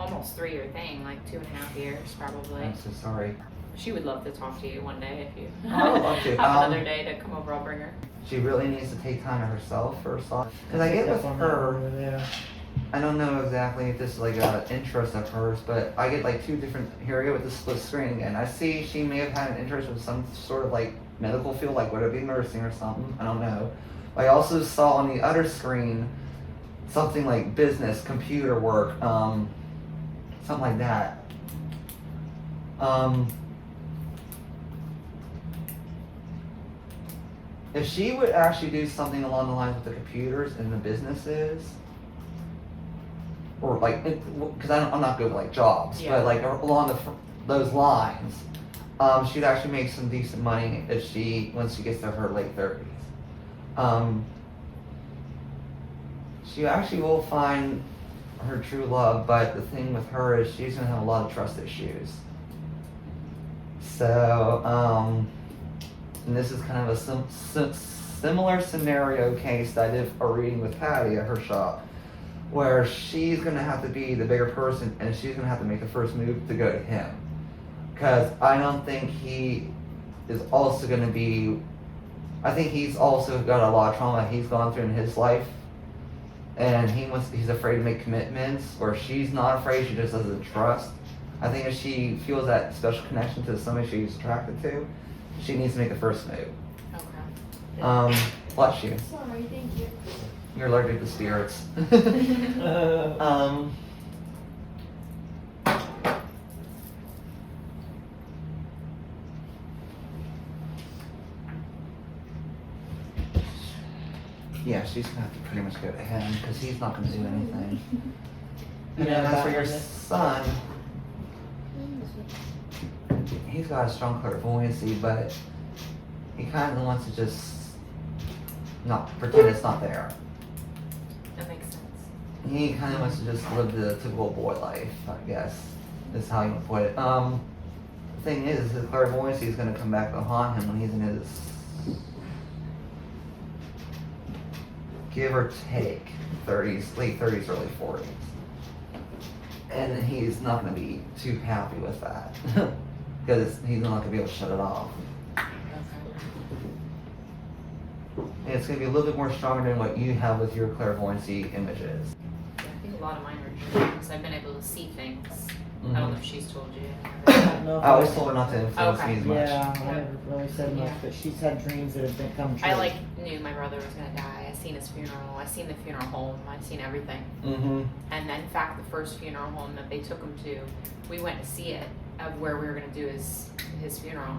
almost 3-year thing, like 2.5 years probably. I'm so sorry. She would love to talk to you one day if you I would love to. have another day to come over. I'll bring her. She really needs to take time to herself first off. Because I get picked with up on that her, over there. I don't know exactly if this is like an interest of hers, but I get like two different, here I go with the split screen again. I see she may have had an interest with some sort of like medical field, like would it be nursing or something, I don't know. I also saw on the other screen something like business, computer work, something like that. If she would actually do something along the lines with the computers and the businesses, or like, because I'm not good with like jobs, Yeah. but like along those lines, she'd actually make some decent money if once she gets to her late 30s. She actually will find her true love, but the thing with her is she's gonna have a lot of trust issues. So, and this is kind of a similar scenario case that I did a reading with Patty at her shop, where she's gonna have to be the bigger person and she's gonna have to make the first move to go to him. Cause I don't think he is also gonna be, I think he's also got a lot of trauma he's gone through in his life. And he's afraid to make commitments, or she's not afraid, she just doesn't trust. I think if she feels that special connection to somebody she's attracted to, she needs to make the first move. Okay. Bless you. Sorry, thank you. You're allergic to spirits. Yeah, she's gonna have to pretty much go to him because he's not gonna do anything. And then as for your son, he's got a strong clairvoyancy, but he kind of wants to just not pretend it's not there. That makes sense. He kind of wants to just live the typical boy life, I guess, is how you would put it. The thing is, his clairvoyancy is going to come back to haunt him when he's in his, give or take, 30s, late 30s, early 40s. And he's not going to be too happy with that, because he's not going to be able to shut it off. And it's going to be a little bit more stronger than what you have with your clairvoyancy images. Yeah, I think a lot of mine are dreams. I've been able to see things. I don't know if she's told you. I don't know if I always told her not to influence Okay. me as much. Yeah, I never really said much, Yeah. but she's had dreams that have become true. I like knew my brother was gonna die. I seen his funeral, I've seen the funeral home, I've seen everything. Mm-hmm. And then, in fact, the first funeral home that they took him to, we went to see it, of where we were going to do his funeral.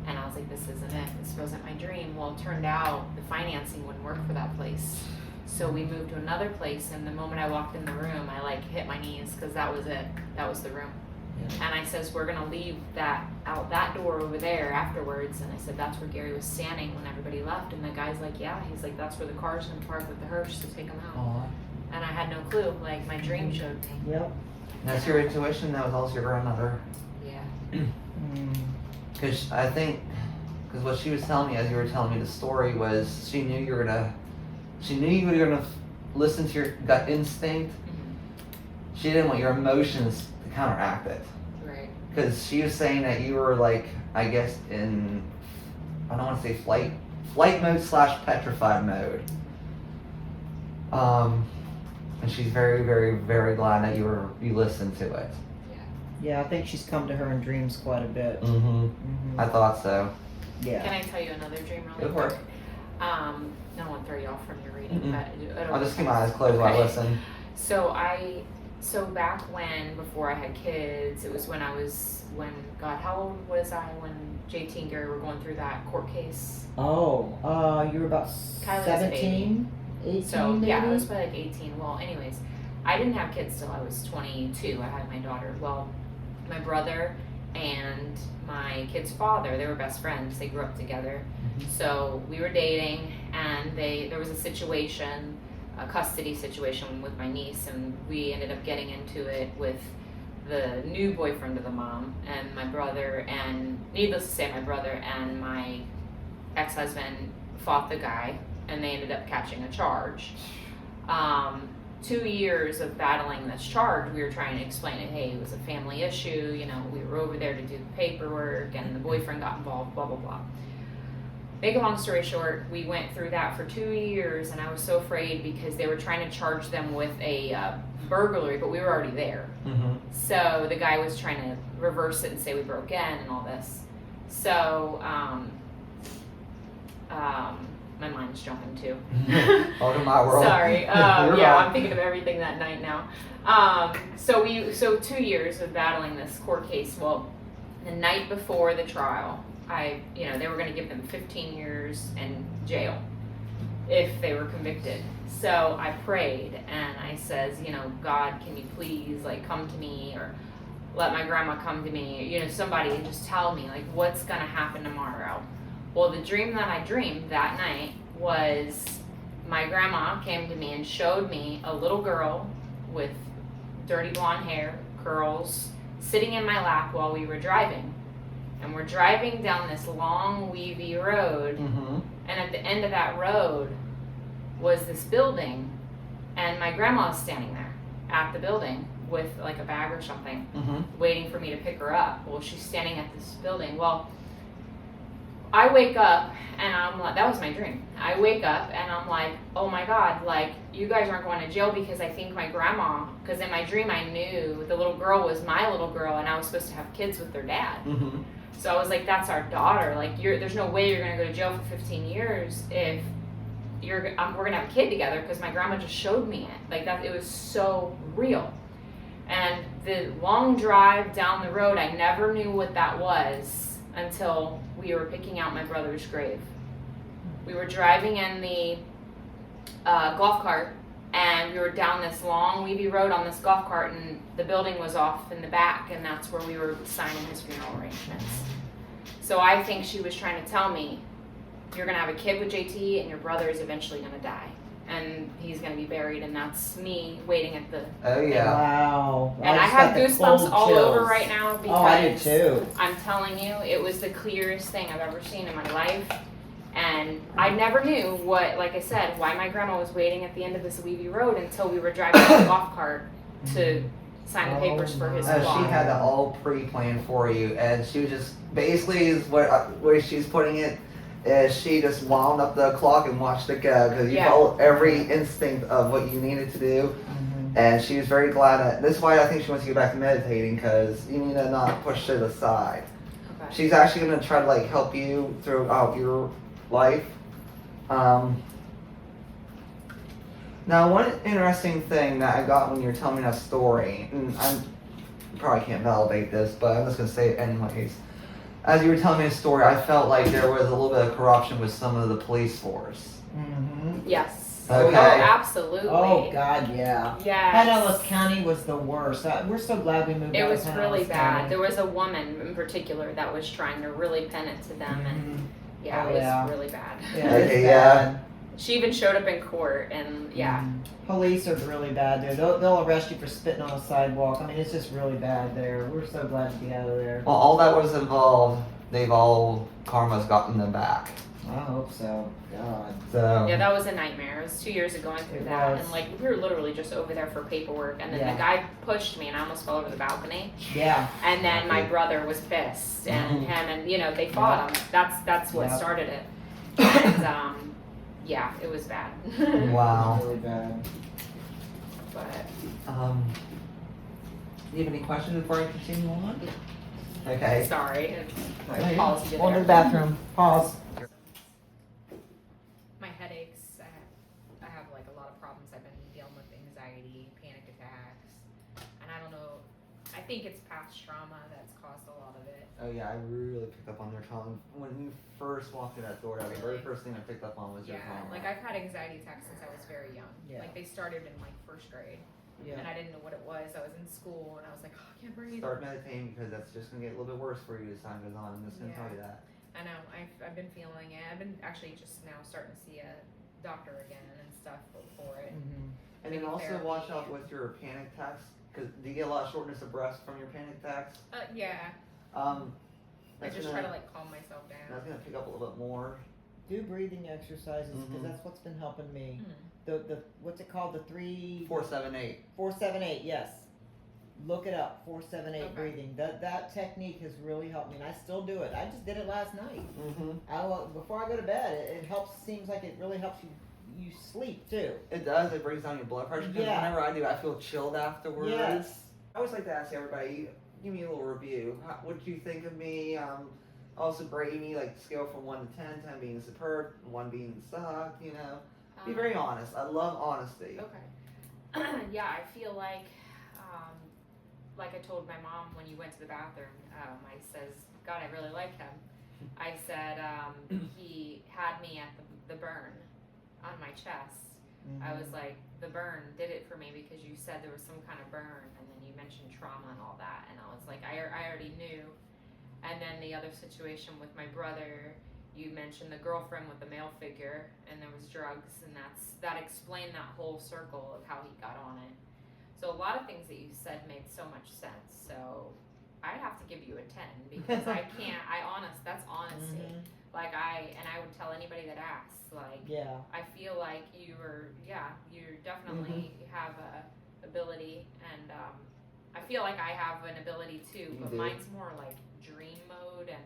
And I was like, this isn't it. This wasn't my dream. Well, it turned out the financing wouldn't work for that place. So we moved to another place, and the moment I walked in the room, I like hit my knees, because that was it. That was the room. Yeah. And I says, we're going to leave out that door over there afterwards. And I said, that's where Gary was standing when everybody left. And the guy's like, yeah. He's like, that's where the car's going to park with the hearse to take him out. Aw. And I had no clue. Like, my dream showed me. Yep. That's your intuition. That was also your grandmother. Yeah. Because I think, because what she was telling me as you were telling me the story was she knew you were gonna listen to your gut instinct. Mm-hmm. She didn't want your emotions to counteract it. Right. Because she was saying that you were like, I guess in, I don't want to say flight mode / petrified mode. And she's very, very, very glad that you listened to it. Yeah, I think she's come to her in dreams quite a bit. Mm-hmm. Mm-hmm. I thought so. Yeah. Can I tell you another dream really Go for quick? I don't want to throw you off from your reading, Mm-mm. but it'll I'll just keep my eyes closed while I Okay. listen. So back when, before I had kids, it was when God, how old was I when JT and Gary were going through that court case? Oh, you were about Kylie was 17, 18 So maybe? yeah, I was probably like 18. Well, anyways, I didn't have kids till I was 22. I had my daughter. Well, my brother and my kid's father, they were best friends. They grew up together. Mhm. So we were dating, and there was a situation, a custody situation with my niece, and we ended up getting into it with the new boyfriend of the mom and my brother, and needless to say, my brother and my ex-husband fought the guy, and they ended up catching a charge. 2 years of battling this charge, we were trying to explain it. Hey, it was a family issue. You know, we were over there to do the paperwork, and the boyfriend got involved. Blah blah blah. Make a long story short, we went through that for 2 years, and I was so afraid because they were trying to charge them with a burglary, but we were already there. Mm-hmm. So the guy was trying to reverse it and say we broke in and all this. So my mind's jumping too. Welcome to my world. Sorry. You're Yeah, right. I'm thinking of everything that night now. So 2 years of battling this court case. Well, the night before the trial, they were going to give them 15 years in jail if they were convicted. So I prayed and I says, God, can you please come to me, or let my grandma come to me, somebody, and just tell me what's going to happen tomorrow. Well, the dream that I dreamed that night was my grandma came to me and showed me a little girl with dirty blonde hair, curls, sitting in my lap while we were driving. And we're driving down this long, weavy road, Mm-hmm. and at the end of that road was this building, and my grandma was standing there at the building with a bag or something, Mm-hmm. waiting for me to pick her up. Well, she's standing at this building. Well, I wake up and I'm like, that was my dream. I wake up and I'm like, oh my God, you guys aren't going to jail because I think my grandma, because in my dream I knew the little girl was my little girl and I was supposed to have kids with their dad. Mm-hmm. So I was like, that's our daughter. There's no way you're going to go to jail for 15 years if we're going to have a kid together, because my grandma just showed me it. It was so real. And the long drive down the road, I never knew what that was until we were picking out my brother's grave. We were driving in the golf cart, and we were down this long, weavy road on this golf cart, and the building was off in the back, and that's where we were signing his funeral arrangements. So I think she was trying to tell me, you're going to have a kid with JT, and your brother is eventually going to die. And he's going to be buried, and that's me waiting at the... Oh yeah. Wow. And I just have got the goosebumps cold all chills. over right now because Oh, I did too. I'm telling you, it was the clearest thing I've ever seen in my life. And I never knew like I said, why my grandma was waiting at the end of this weavy road until we were driving the golf cart to sign the papers for his Oh, plot. she had it all pre-planned for you, and she was just basically is where she's putting it. Is she just wound up the clock and watched it go, because you Yeah. followed every instinct of what you needed to do, and she was very glad that. This is why I think she wants to get back to meditating, because you need to not push it aside. Okay. She's actually going to try to help you throughout your life. Now, one interesting thing that I got when you were telling me that story, and I probably can't validate this, but I'm just gonna say it anyways. As you were telling me the story, I felt like there was a little bit of corruption with some of the police force. Mm-hmm. Yes. Okay. Oh, absolutely. Oh God, yeah. Yes. Pinellas County was the worst. We're so glad we moved It out was of really Pinellas bad. County. There was a woman in particular that was trying to really pin it to them, and yeah, Oh, it was yeah. really bad. Yeah, it's Okay, bad. She even showed up in court, and yeah. Police are really bad there. They'll arrest you for spitting on a sidewalk. I mean, it's just really bad there. We're so glad to be out of there. Well, all that was involved, karma's gotten them back. I hope so. God. So. Yeah, that was a nightmare. It was 2 years ago going through It that, was. and like we were literally just over there for paperwork, and then Yeah. the guy pushed me, and I almost fell over the balcony. Yeah. And then my Okay. brother was pissed, and Mhm. him, and they fought him. That's what Yeah. started it. And yeah, it was bad. Wow. Really bad. But Do you have any questions before I continue on? Okay. sorry, my Hey, apology Go to the there. bathroom. Pause. My headaches. I have like a lot of problems. I've been dealing with anxiety, panic attacks, and I don't know. I think it's past trauma that's caused a lot of it. Oh yeah, I really picked up on your tongue when you first walked through that door. That was the very first thing I picked up on was your Yeah, tongue. like I've had anxiety attacks since I was very young. Yeah. Like they started in like first grade, Yeah. and I didn't know what it was. I was in school, and I was like, oh, I can't breathe. Start meditating because that's just gonna get a little bit worse for you as time goes on. I'm just gonna Yeah. tell you that. I know. I've been feeling it. I've been actually just now starting to see a doctor again and stuff for it. Mm-hmm. And then Maybe also therapy. watch out with your panic attacks because do you get a lot of shortness of breath from your panic attacks? Yeah. I I just try to like calm myself down. That's gonna pick up a little bit more. Do breathing exercises because Mhm. that's what's been helping me. Mm. The what's it called? The 4-7-8. 4-7-8. Yes. Look it up. 4-7-8 Okay. breathing. That technique has really helped me, and I still do it. I just did it last night. Mm-hmm. Before I go to bed, it helps. Seems like it really helps you sleep too. It does. It brings down your blood pressure. 'Cause Yeah. Whenever I do, I feel chilled afterwards. Yes. I always like to ask everybody, give me a little review. What did you think of me? Also rate me like scale from 1 to 10, 10 being superb, 1 being sucked. Be very honest. I love honesty. Okay. Yeah, I feel like I told my mom when you went to the bathroom, I says, God, I really like him. I said, he had me at the burn on my chest. I was like, the burn did it for me because you said there was some kind of burn, and then you mentioned trauma and all that, and I was like, I already knew. And then the other situation with my brother, you mentioned the girlfriend with the male figure, and there was drugs, and that explained that whole circle of how he got on it. So a lot of things that you said made so much sense. So I'd have to give you a 10 because I can't. That's honesty. Mhm. Like I would tell anybody that asks. Like Yeah. I feel like you definitely have a ability, and I feel like I have an ability too, You but do. mine's more like dream mode, and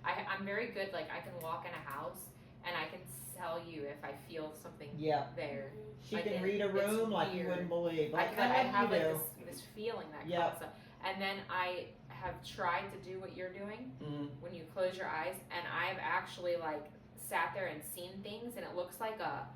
I'm very good. Like I can walk in a house and I can tell you if I feel something Yeah. there. She Like can read a it's room like you weird. wouldn't believe. I Like have you like do. this feeling that Yep. comes up, and then I have tried to do what you're doing Mm-hmm. when you close your eyes, and I've actually like sat there and seen things, and it looks like a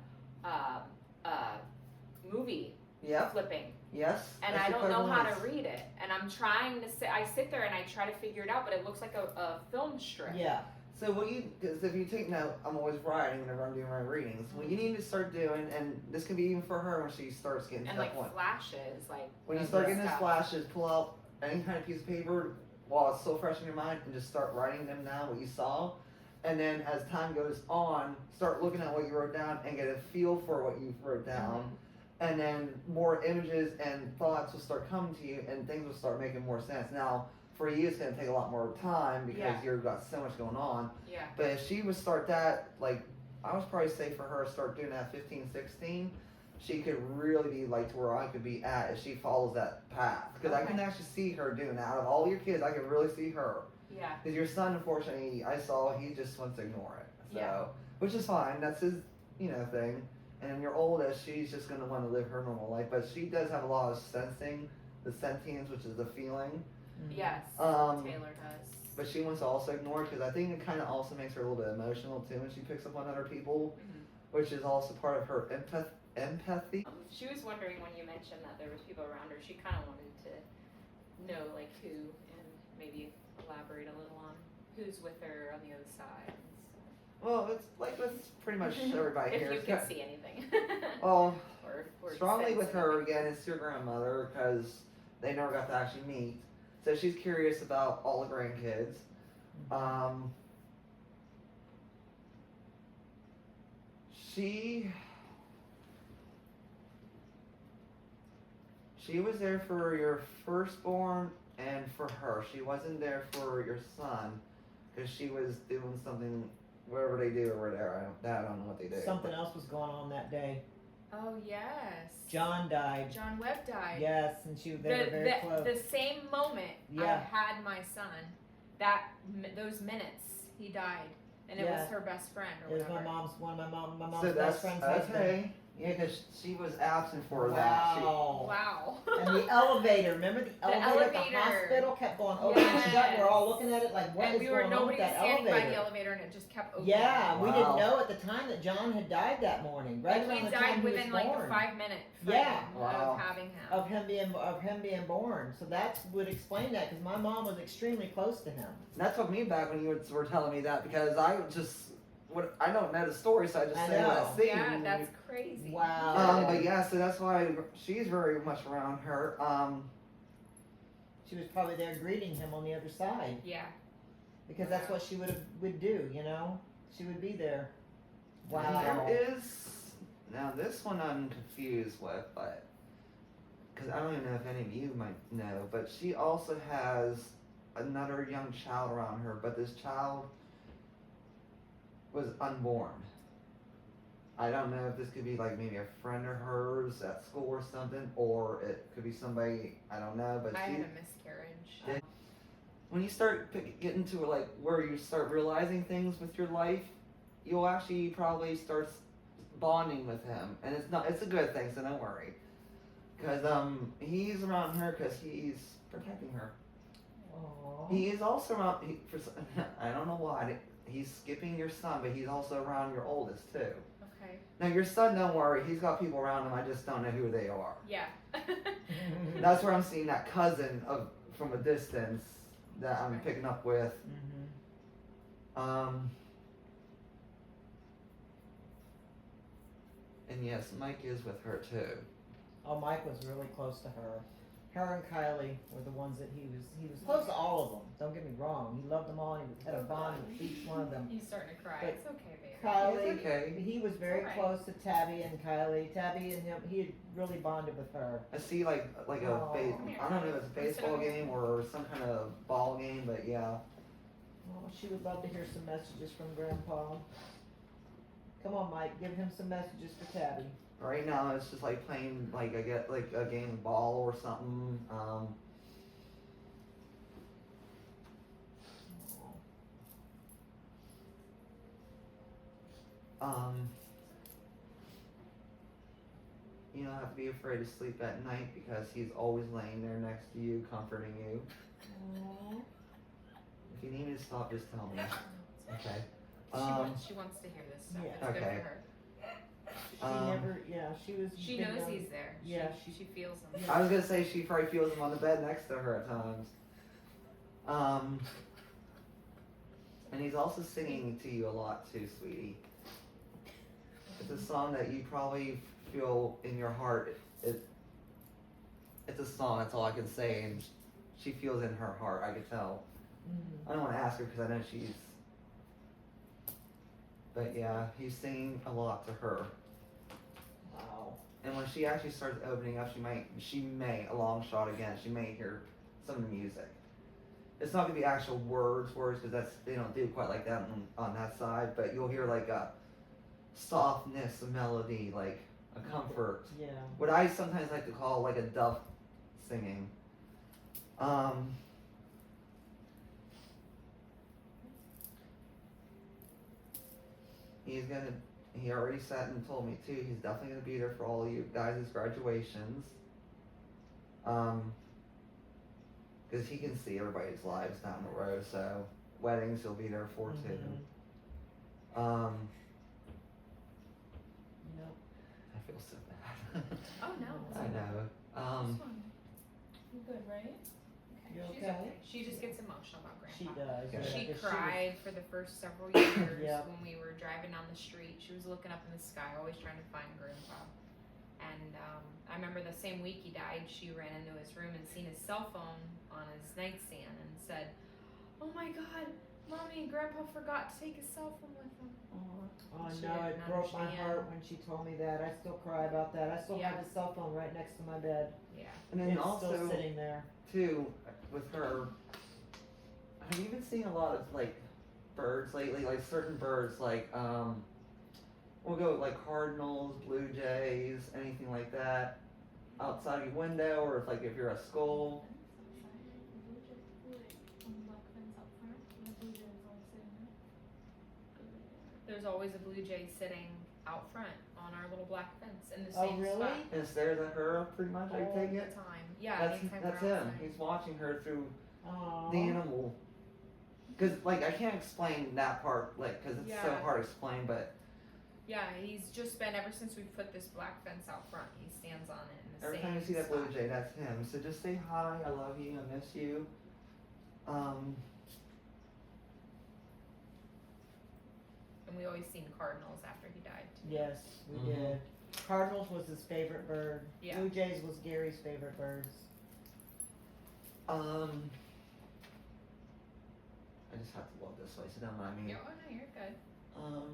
movie Yep. flipping, Yes. and that's I your don't know how to clairvoyance. read it, and I'm trying to sit. I sit there and I try to figure it out, but it looks like a film strip. Yeah. So because if you take note, I'm always writing whenever I'm doing my readings. What you need to start doing, and this can be even for her when she starts getting And stuff like on. flashes, like When you of start this getting these stuff. flashes, pull out any kind of piece of paper while it's still fresh in your mind and just start writing them down what you saw. And then as time goes on, start looking at what you wrote down and get a feel for what you wrote down. And then more images and thoughts will start coming to you and things will start making more sense. Now, for you, it's going to take a lot more time because Yeah. you've got so much going on. Yeah. But if she would start that, like, I would probably say for her, start doing that 15, 16, she could really be like to where I could be at if she follows that path. Because I can Okay. actually see her doing that. Out of all your kids, I can really see her. Yeah. Because your son, unfortunately, I saw, he just wants to ignore it. So, Yeah. which is fine. That's his, thing. And then your oldest, she's just going to want to live her normal life. But she does have a lot of sensing, the sentience, which is the feeling. Yes. Um, Taylor does. But she wants to also ignore it because I think it kind of also makes her a little bit emotional too when she picks up on other people, Mhm. which is also part of her empathy. She was wondering when you mentioned that there was people around her. She kind of wanted to know like who, and maybe elaborate a little on who's with her on the other side. And stuff. Well, it's like with pretty much everybody If here. you It's can got- see anything. Well, or strongly sense with her anything. again, it's your grandmother because they never got to actually meet. So she's curious about all the grandkids. She was there for your firstborn and for her. She wasn't there for your son because she was doing something, whatever they do or whatever. I don't know what they do. Something else was going on that day. Oh yes. John died. John Webb died. Yes, and they were very close. The same moment I Yeah. had my son, those minutes he died, and it Yeah. was her best friend or It was whatever. one of my mom's So best that's friend's husband. okay. Yeah, because she was absent for that. Wow. Wow. And the elevator, remember the elevator at the elevator. hospital kept going open and shut. We're all Yes. looking at it like, what And is we were going on with nobody was that standing elevator? by the elevator, and it just kept opening. Yeah, we didn't Wow. know at the time that John had died that morning, right Like around he the died time he was within like born. a 5-minute frame Yeah. Wow. of having him. of him being born. So that would explain that because my mom was extremely close to him. And that took me back when you were telling me that because I don't know the story, so I just I say what know. I see. Yeah, that's crazy. Wow. But yeah, so that's why she's very much around her. She was probably there greeting him on the other side Yeah. because that's what she would do. You know, she would be there. Wow. There is now this one I'm confused with, but because I don't even know if any of you might know, but she also has another young child around her, but this child was unborn. I don't know if this could be like maybe a friend of hers at school or something, or it could be somebody I don't know. But I had a miscarriage. Yeah. When you start getting to like where you start realizing things with your life, you'll actually probably start bonding with him, and it's a good thing. So don't worry, because he's around her because he's protecting her. Aww. He is also around. I don't know why. He's skipping your son, but he's also around your oldest too. Okay. Now your son, don't worry, he's got people around him. I just don't know who they are. Yeah. That's where I'm seeing that cousin from a distance that I'm Okay. picking up with. Mhm. And yes, Mike is with her too. Oh, Mike was really close to her. Her and Kylie were the ones that he was close to all of them. Don't get me wrong. He loved them all. He had a bond with each one of them. He's starting to cry. But It's okay, baby. Kylie, It's okay. he was very It's all close to Tabby and Kylie. Tabby and him, he had really bonded with her. I see like a I don't know if it's a baseball game or some kind of ball game, but yeah. Oh, she would love to hear some messages from Grandpa. Come on, Mike, give him some messages for Tabby. Right now it's just like playing like I get like a game of ball or something. You don't have to be afraid to sleep at night because he's always laying there next to you, comforting you. Aww. If you need me to stop, just tell me. Okay. She wants to hear this stuff. Yeah. It's good Okay. for her. She was. She big knows on- he's there. Yeah, She feels him. Yeah. I was gonna say she probably feels him on the bed next to her at times. And he's also singing to you a lot too, sweetie. It's a song that you probably feel in your heart. It's a song. That's all I can say, and she feels in her heart. I could tell. Mhm. I don't want to ask her because I know she's. But yeah, he's singing a lot to her. Wow. And when she actually starts opening up, she may, a long shot again, she may hear some of the music. It's not gonna be actual words, because they don't do quite like that on that side, but you'll hear like a softness, a melody, like a comfort. Yeah. What I sometimes like to call like a dove singing. He already sat and told me too, he's definitely gonna be there for all of you guys' graduations. Because he can see everybody's lives down the road, so weddings he'll be there for too. Mhm. Yep. I feel so bad. Oh no. It's I know. It's fine. You good, right? You She's okay? She just gets emotional about She Grandpa. does. Yeah. yeah, She 'cause cried for the first several years Yep. when we were driving down the street. She was looking up in the sky, always trying to find Grandpa. And I remember the same week he died, she ran into his room and seen his cell phone on his nightstand and said, "Oh my God, Mommy, Grandpa forgot to take his cell phone with him." Oh She no, it didn't broke my understand. heart when she told me that. I still cry about that. I still Yeah. have the cell phone right next to my bed. Yeah. And then It's also still sitting there. too with her. Have you been seeing a lot of like birds lately? Like certain birds, like we'll go with, like cardinals, blue jays, anything like that, outside your window, or if you're at school. There's always a blue jay sitting out front on our little black fence in the Oh, same really? spot. And it stares at her pretty much. I All take the it. time. Yeah, anytime That's we're him. outside. He's watching her through Aww. the animal. Cause like I can't explain that part, like, cause it's so Yeah. hard to explain, but Yeah, he's just been ever since we put this black fence out front. He stands on it in the every same time you see that blue spot. jay, that's him. So just say hi. I love you. I miss you. And we always seen cardinals after he died too. Yes, we Mhm. did. Cardinals was his favorite bird. Yeah. Blue Jays was Gary's favorite birds. I just have to walk this way, so don't mind me. Yeah, oh no, you're good. Okay.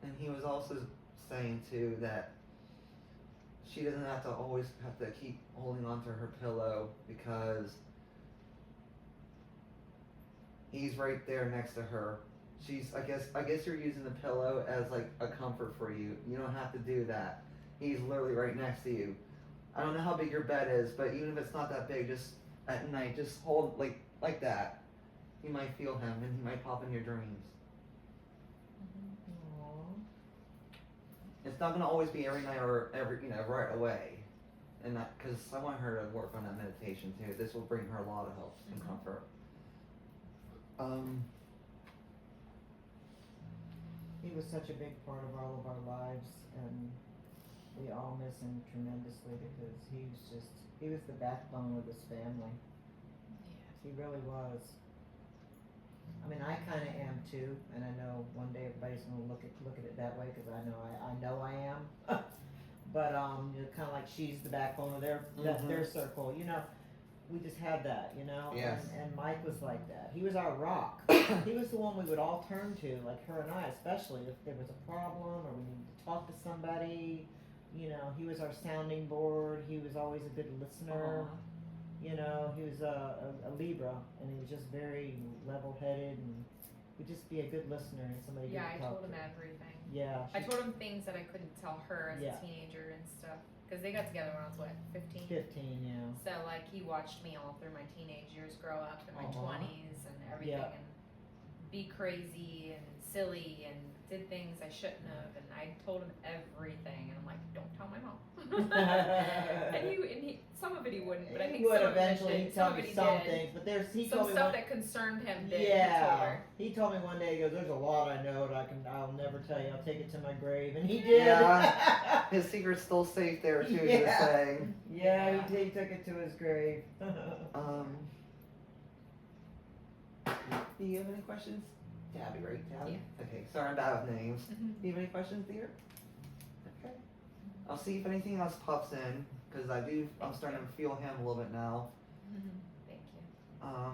And he was also saying too that she doesn't have to always have to keep holding on to her pillow because he's right there next to her. I guess you're using the pillow as like a comfort for you. You don't have to do that. He's literally right next to you. I don't know how big your bed is, but even if it's not that big, just at night, just hold like that. You might feel him, and he might pop in your dreams. Aww. It's not gonna always be every night or right away, and that because I want her to work on that meditation too. This will bring her a lot of help and comfort. He was such a big part of all of our lives, and we all miss him tremendously because he was the backbone of this family. He really was. I mean, I kind of am too, and I know one day everybody's gonna look at it that way because I know I am. But you're kind of like she's the backbone of their circle. You know, we just had that. You know. Yes. And Mike was like that. He was our rock. He was the one we would all turn to, like her and I, especially if there was a problem or we needed to talk to somebody. You know, he was our sounding board. He was always a good listener. You know, he was a Libra, and he was just very level-headed, and would just be a good listener and somebody Yeah, good I to talk told him to. everything. Yeah. I told him things that I couldn't tell her as Yeah. a teenager and stuff. Because they got together when I was, what, 15? 15, yeah. So, like, he watched me all through my teenage years grow up in my Aw. 20s and everything Yeah. and be crazy and silly and did things I shouldn't have. And I told him everything. And I'm like, don't tell my mom. and he, some of it he wouldn't, but I think He would some eventually. of it He'd did. tell Some of me it he some did. things, but he Some told me stuff one. that concerned him did. He told Yeah, her. he told me one day. He goes, "There's a lot I know that I'll never tell you. I'll take it to my grave," and he did. Yeah. His secret's still safe there too. Yeah. Just saying. Yeah, he took it to his grave. Do you have any questions? Tabby, right? Tabby? Yeah. Okay, sorry I'm bad with names. Mhm. Do you have any questions, dear? Okay. I'll see if anything else pops in, because I'm starting to feel him a little bit now. Thank you. Oh,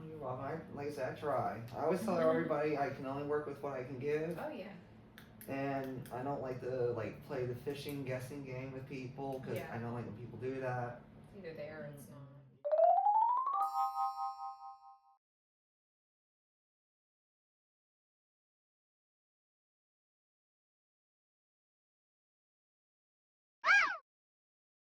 you're welcome. Like I said, I try. I always tell everybody I can only work with what I can give, Oh, yeah. and I don't like to play the fishing guessing game with people, because Yeah. I don't like when people do that. It's either there or it's not.